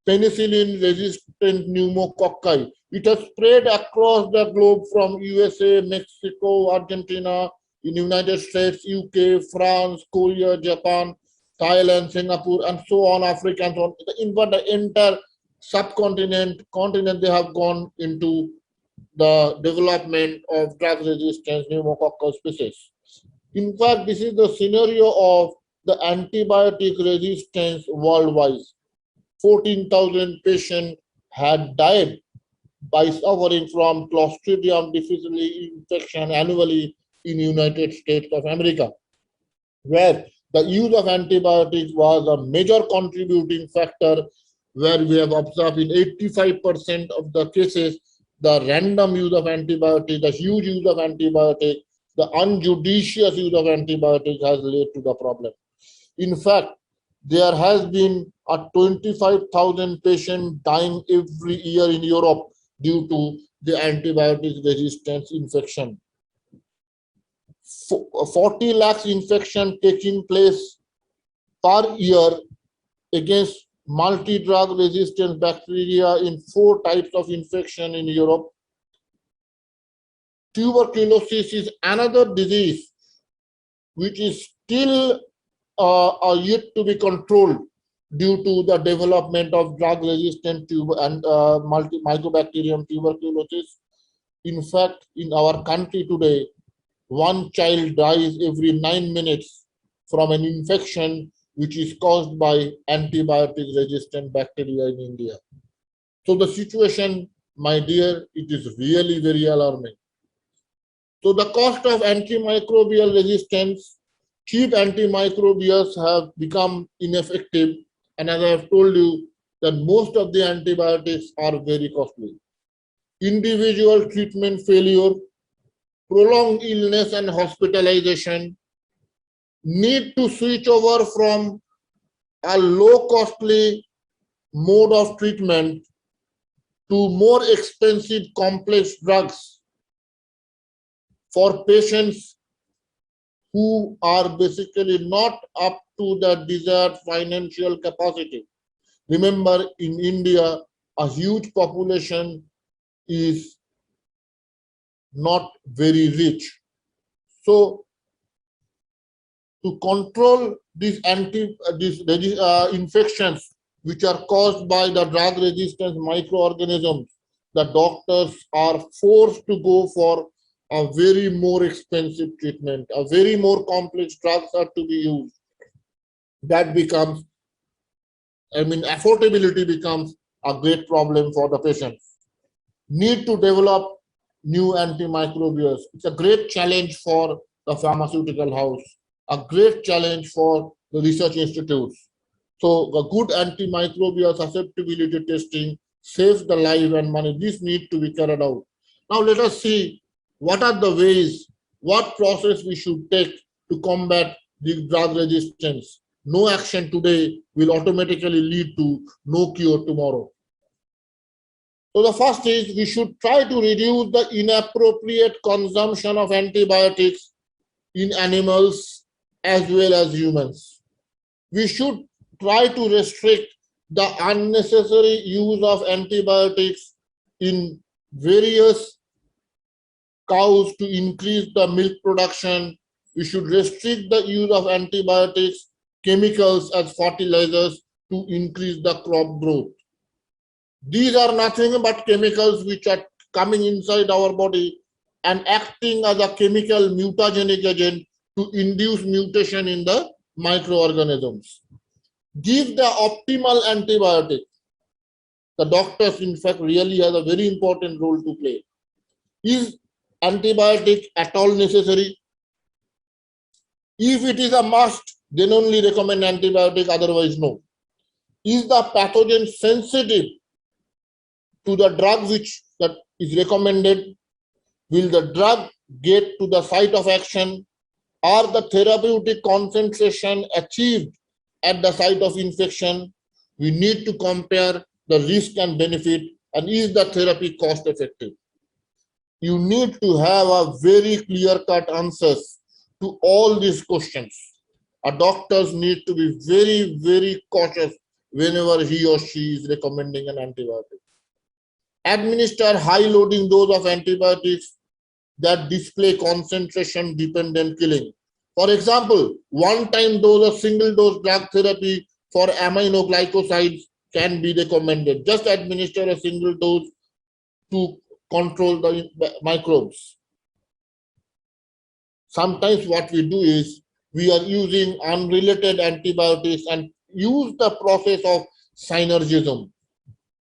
penicillin resistant pneumococci. It has spread across the globe from USA, Mexico, Argentina, in United States, UK, France, Korea, Japan, Thailand, Singapore, and so on, Africa, and so on. In fact, the entire continent, they have gone into the development of drug-resistant pneumococcal species. In fact, this is the scenario of the antibiotic resistance worldwide. 14,000 patients had died by suffering from Clostridium difficile infection annually in United States of America, where the use of antibiotics was a major contributing factor, where we have observed in 85% of the cases, the random use of antibiotics, the huge use of antibiotics, the unjudicious use of antibiotics has led to the problem. In fact, there has been a 25,000 patients dying every year in Europe due to the antibiotic resistance infection. 40 lakhs infection taking place per year against multi-drug resistant bacteria in 4 types of infection in Europe. Tuberculosis is another disease which is still yet to be controlled due to the development of drug-resistant mycobacterium tuberculosis. In fact, in our country today, 1 child dies every 9 minutes from an infection which is caused by antibiotic-resistant bacteria in India. So the situation, my dear, it is really very alarming. So the cost of antimicrobial resistance, cheap antimicrobials have become ineffective, and as I have told you, that most of the antibiotics are very costly. Individual treatment failure, prolonged illness and hospitalization, need to switch over from a low costly mode of treatment to more expensive complex drugs for patients who are basically not up to the desired financial capacity. Remember, in India, a huge population is not very rich. So, to control these infections which are caused by the drug-resistant microorganisms, the doctors are forced to go for a very more expensive treatment, a very more complex drugs are to be used. That becomes, affordability becomes a great problem for the patients. Need to develop new antimicrobials. It's a great challenge for the pharmaceutical house, a great challenge for the research institutes. So the good antimicrobial susceptibility testing saves the life and money. This needs to be carried out. Now let us see what are the ways, what process we should take to combat the drug resistance. No action today will automatically lead to no cure tomorrow. So the first is we should try to reduce the inappropriate consumption of antibiotics in animals as well as humans. We should try to restrict the unnecessary use of antibiotics in various cows to increase the milk production. We should restrict the use of antibiotics, chemicals as fertilizers to increase the crop growth. These are nothing but chemicals which are coming inside our body and acting as a chemical mutagenic agent to induce mutation in the microorganisms. Give the optimal antibiotic. The doctors, in fact, really has a very important role to play. Is antibiotic at all necessary? If it is a must, then only recommend antibiotic, otherwise no. Is the pathogen sensitive to the drug which that is recommended? Will the drug get to the site of action? Are the therapeutic concentration achieved at the site of infection? We need to compare the risk and benefit, and is the therapy cost effective? You need to have a very clear-cut answers to all these questions. A doctors need to be very, very cautious whenever he or she is recommending an antibiotic. Administer high loading dose of antibiotics that display concentration dependent killing. For example, one-time dose of single dose drug therapy for aminoglycosides can be recommended. Just administer a single dose to control the microbes. Sometimes what we do is we are using unrelated antibiotics and use the process of synergism.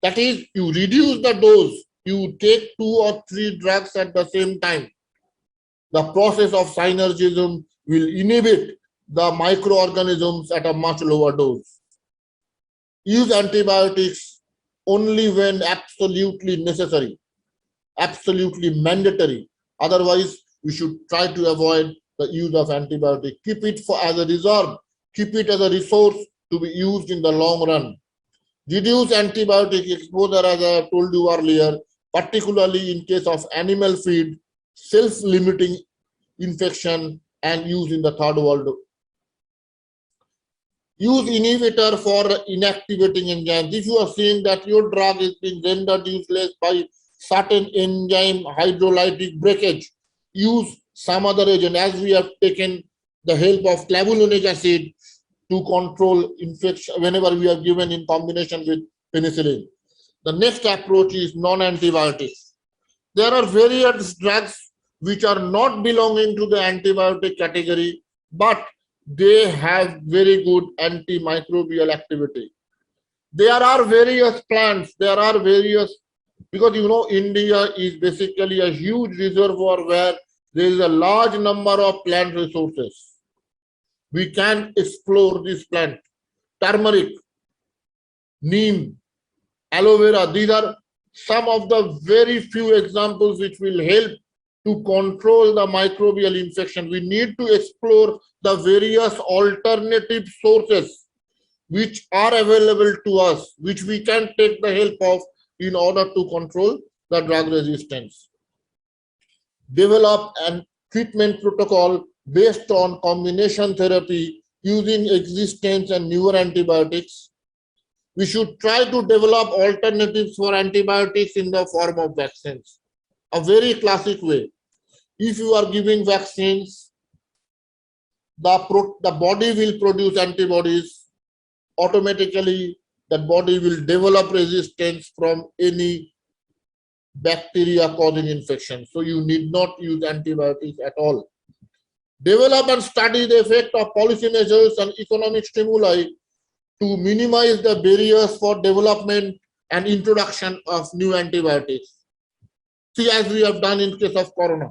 That is, you reduce the dose, you take 2 or 3 drugs at the same time. The process of synergism will inhibit the microorganisms at a much lower dose. Use antibiotics only when absolutely necessary, absolutely mandatory. Otherwise, we should try to avoid the use of antibiotic. Keep it as a reserve, keep it as a resource to be used in the long run. Reduce antibiotic exposure, as I told you earlier, particularly in case of animal feed, self-limiting infection, and use in the third world. Use inhibitor for inactivating enzymes. If you are seeing that your drug is being rendered useless by certain enzyme hydrolytic breakage, use some other agent, as we have taken the help of clavulanic acid to control infection whenever we are given in combination with penicillin. The next approach is non-antibiotics. There are various drugs which are not belonging to the antibiotic category, but they have very good antimicrobial activity. There are various plants, there are various, because you know India is basically a huge reservoir where there is a large number of plant resources. We can explore this plant. Turmeric, neem, aloe vera, these are some of the very few examples which will help to control the microbial infection. We need to explore the various alternative sources which are available to us, which we can take the help of in order to control the drug resistance. Develop a treatment protocol based on combination therapy using existing and newer antibiotics. We should try to develop alternatives for antibiotics in the form of vaccines. A very classic way. If you are giving vaccines, the body will produce antibodies. Automatically, that body will develop resistance from any bacteria causing infection. So you need not use antibiotics at all. Develop and study the effect of policy measures and economic stimuli to minimize the barriers for development and introduction of new antibiotics. See, as we have done in case of corona.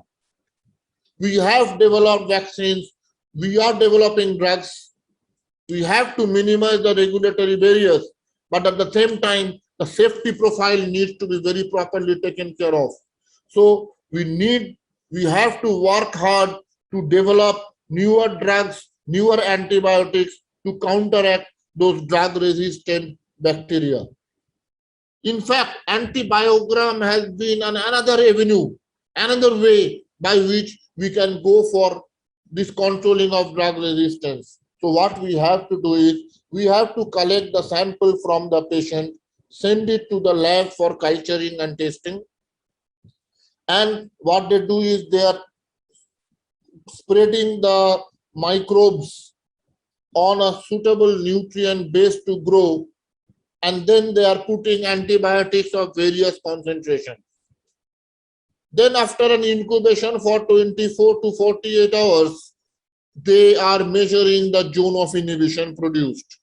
We have developed vaccines, we are developing drugs. We have to minimize the regulatory barriers, but at the same time, the safety profile needs to be very properly taken care of. So we have to work hard to develop newer drugs, newer antibiotics to counteract those drug-resistant bacteria. In fact, antibiogram has been another avenue, another way by which we can go for this controlling of drug resistance. So what we have to do is, we have to collect the sample from the patient, send it to the lab for culturing and testing. And what they do is they are spreading the microbes on a suitable nutrient base to grow, and then they are putting antibiotics of various concentrations. Then after an incubation for 24 to 48 hours, they are measuring the zone of inhibition produced.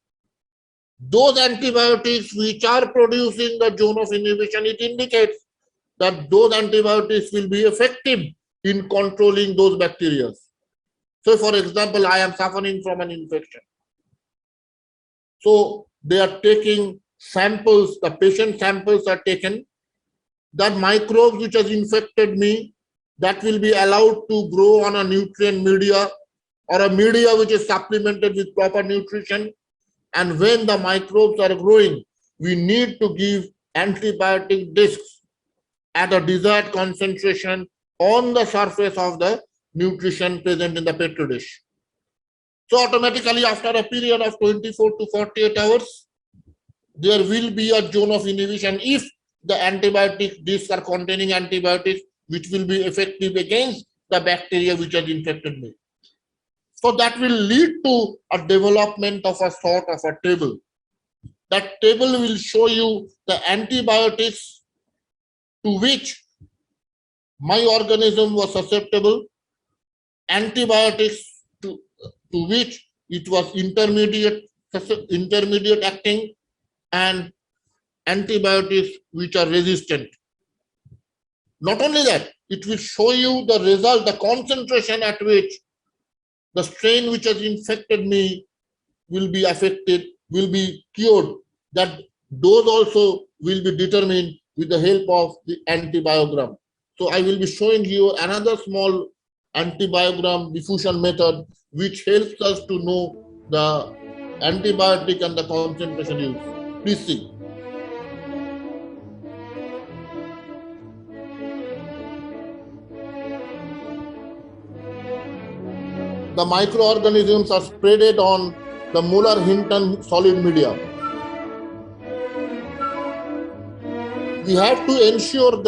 Those antibiotics which are producing the zone of inhibition, it indicates that those antibiotics will be effective in controlling those bacteria. So for example, I am suffering from an infection. So they are taking samples, the patient samples are taken. That microbes which has infected me, that will be allowed to grow on a nutrient media or a media which is supplemented with proper nutrition. And when the microbes are growing, we need to give antibiotic discs at a desired concentration on the surface of the nutrition present in the petri dish. So automatically after a period of 24 to 48 hours, there will be a zone of inhibition if the antibiotic, these are containing antibiotics which will be effective against the bacteria which has infected me. So that will lead to a development of a sort of a table. That table will show you the antibiotics to which my organism was susceptible, antibiotics to which it was intermediate acting, and antibiotics which are resistant. Not only that, it will show you the result, the concentration at which the strain which has infected me will be affected, will be cured. That dose also will be determined with the help of the antibiogram. So I will be showing you another small antibiogram diffusion method which helps us to know the antibiotic and the concentration used. Please see. The microorganisms are spreaded on the Muller-Hinton solid media. We have to ensure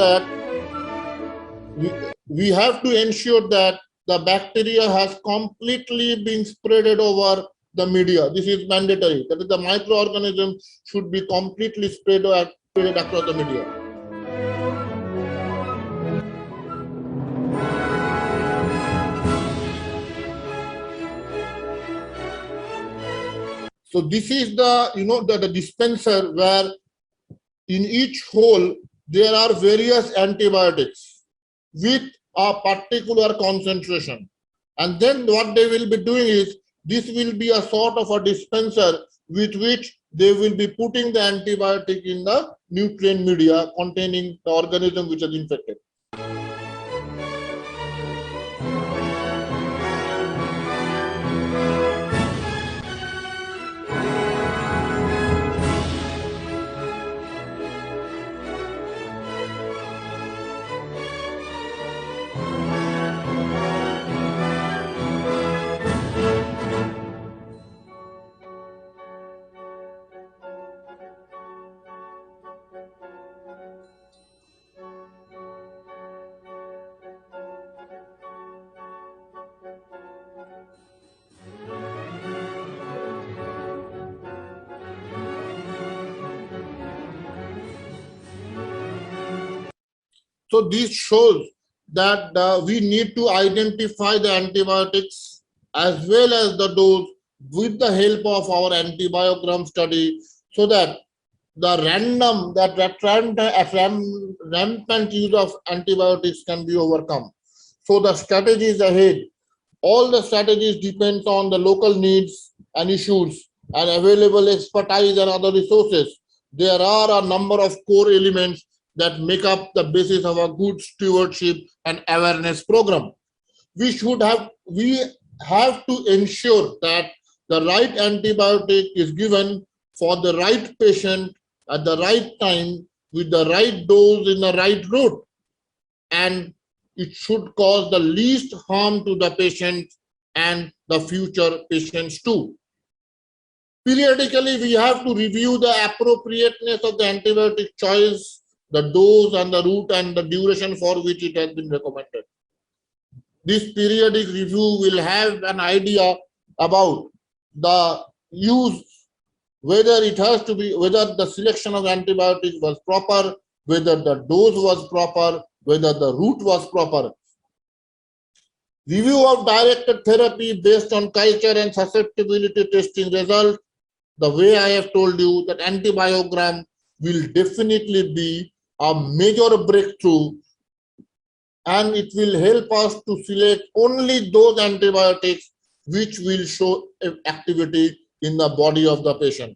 that the bacteria has completely been spreaded over the media. This is mandatory. That is, the microorganism should be completely spread across the media. So this is the the dispenser where in each hole there are various antibiotics with a particular concentration. And then what they will be doing is, this will be a sort of a dispenser with which they will be putting the antibiotic in the nutrient media containing the organism which is infected. So this shows that we need to identify the antibiotics as well as the dose with the help of our antibiogram study, so that the rampant use of antibiotics can be overcome. So the strategies ahead, all the strategies depends on the local needs and issues and available expertise and other resources. There are a number of core elements that make up the basis of a good stewardship and awareness program. We have to ensure that the right antibiotic is given for the right patient at the right time with the right dose in the right route, and it should cause the least harm to the patient and the future patients too. Periodically, we have to review the appropriateness of the antibiotic choice, the dose and the route and the duration for which it has been recommended. This periodic review will have an idea about the use, whether the selection of antibiotics was proper, whether the dose was proper, whether the route was proper. Review of directed therapy based on culture and susceptibility testing result. The way I have told you, that antibiogram will definitely be a major breakthrough, and it will help us to select only those antibiotics which will show activity in the body of the patient.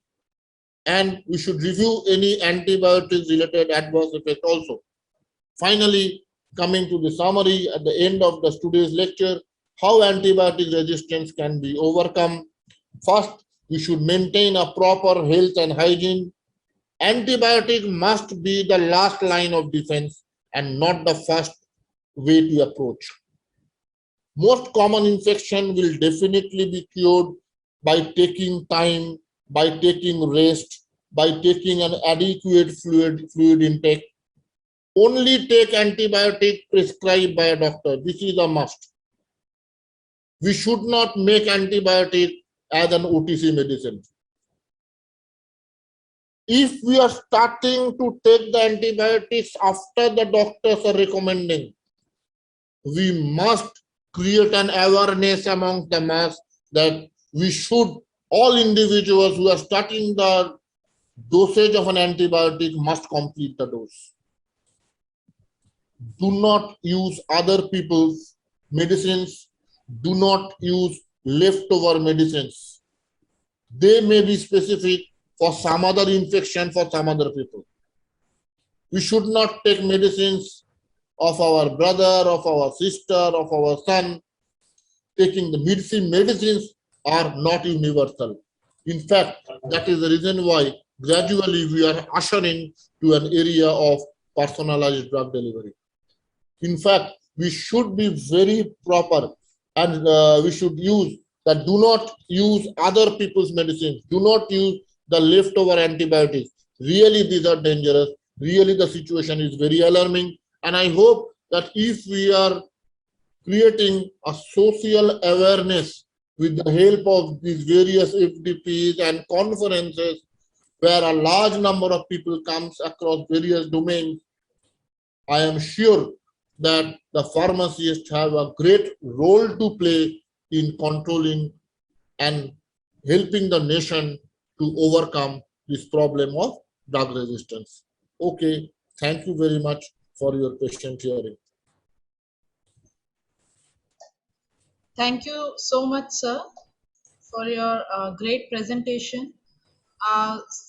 And we should review any antibiotics related adverse effect also. Finally, coming to the summary at the end of today's lecture, how antibiotic resistance can be overcome. First, we should maintain a proper health and hygiene. Antibiotic must be the last line of defense and not the first way to approach. Most common infection will definitely be cured by taking time, by taking rest, by taking an adequate fluid intake. Only take antibiotic prescribed by a doctor. This is a must. We should not make antibiotic as an OTC medicine. If we are starting to take the antibiotics after the doctors are recommending, we must create an awareness among the mass that we should, all individuals who are starting the dosage of an antibiotic must complete the dose. Do not use other people's medicines. Do not use leftover medicines. They may be specific for some other infection for some other people. We should not take medicines of our brother, of our sister, of our son. Taking the medicines are not universal. In fact, that is the reason why gradually we are ushering to an area of personalized drug delivery. In fact, we should be very proper, and we should use that. Do not use other people's medicines. Do not use the leftover antibiotics. Really, these are dangerous. Really, the situation is very alarming. And I hope that if we are creating a social awareness with the help of these various FDPs and conferences, where a large number of people comes across various domains, I am sure that the pharmacists have a great role to play in controlling and helping the nation to overcome this problem of drug resistance. Okay, thank you very much for your patient hearing. Thank you so much, sir, for your great presentation.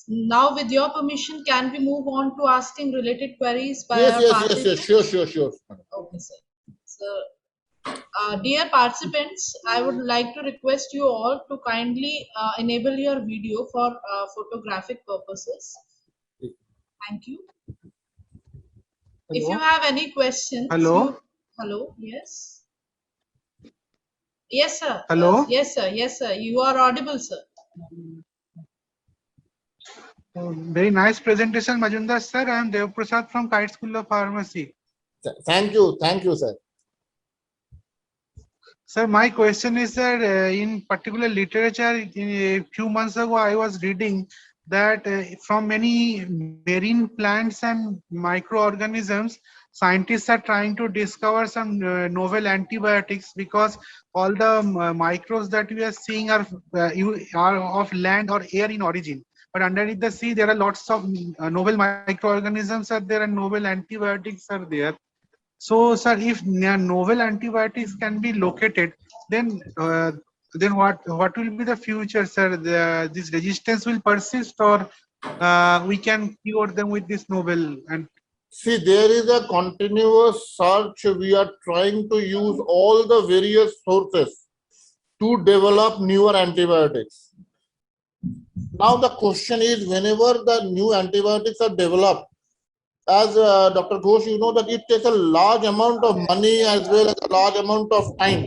Now, with your permission, can we move on to asking related queries by our participants? Sure. Okay, sir. So, dear participants, I would like to request you all to kindly enable your video for photographic purposes. Thank you. Hello? If you have any questions, Hello? Hello, yes. Yes, sir. Hello? Yes, sir. Yes, sir. You are audible, sir. Very nice presentation, Majumdar sir. I am Dev Prasad from Kite School of Pharmacy. Thank you, sir. Sir, my question is, sir, in particular literature, a few months ago, I was reading that from many marine plants and microorganisms, scientists are trying to discover some novel antibiotics, because all the microbes that we are seeing are of land or air in origin. But underneath the sea, there are lots of novel microorganisms are there and novel antibiotics are there. So, sir, if novel antibiotics can be located, then what will be the future, sir? This resistance will persist, or we can cure them with this novel? And see, there is a continuous search. We are trying to use all the various sources to develop newer antibiotics. Now the question is, whenever the new antibiotics are developed, as Dr. Ghosh, you know that it takes a large amount of money as well as a large amount of time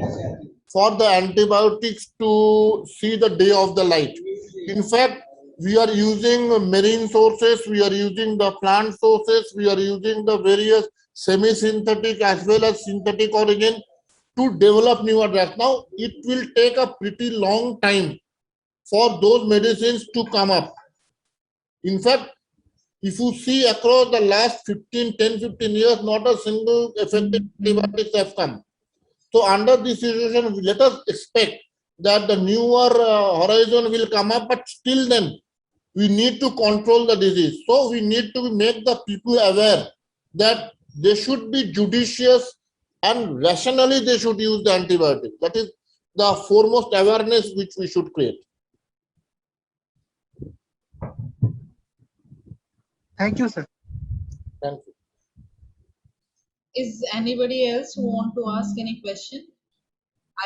for the antibiotics to see the day of the light. In fact, we are using marine sources, we are using the plant sources, we are using the various semi-synthetic as well as synthetic origin to develop newer drugs. Now, it will take a pretty long time for those medicines to come up. In fact, if you see across the last 10, 15 years, not a single effective antibiotics have come. So under this situation, let us expect that the newer horizon will come up, but still then, we need to control the disease. So we need to make the people aware that they should be judicious and rationally they should use the antibiotic. That is the foremost awareness which we should create. thank you, sir. Thank you. Is anybody else who want to ask any question?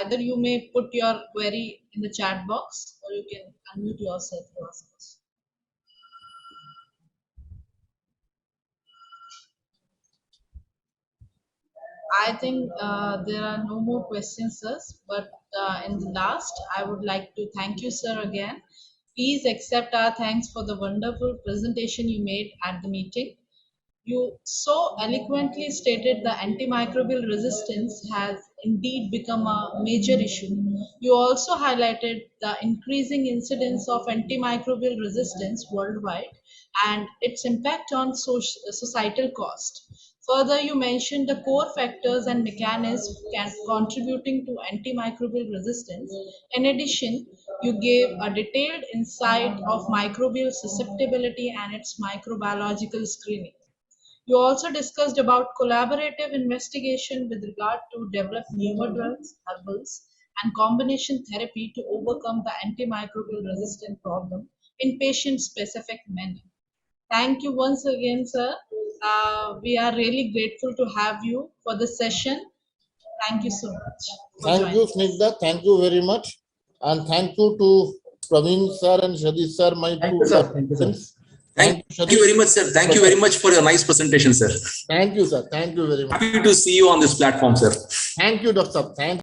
Either you may put your query in the chat box, or you can unmute yourself to ask us. I think there are no more questions, sir. But in the last, I would like to thank you, sir, again Please accept our thanks for the wonderful presentation you made at the meeting. You so eloquently stated the antimicrobial resistance has indeed become a major issue. You also highlighted the increasing incidence of antimicrobial resistance worldwide and its impact on societal cost. Further, you mentioned the core factors and mechanisms contributing to antimicrobial resistance. In addition, you gave a detailed insight of microbial susceptibility and its microbiological screening. You also discussed about collaborative investigation with regard to develop newer drugs, herbals, and combination therapy to overcome the antimicrobial resistant problem in patient-specific manner. Thank you once again, sir. We are really grateful to have you for the session. Thank you so much for Thank joining you, us. Snigdha. Thank you very much. And thank you to Praveen sir and Sadish sir, my Thank two you, sir. Thank you, sir. participants. Thank Sadish. you very much, sir. Thank you very much for your nice presentation, sir. Thank you, sir. Thank you very much. Happy to see you on this platform, sir. Thank you, Dr. Thank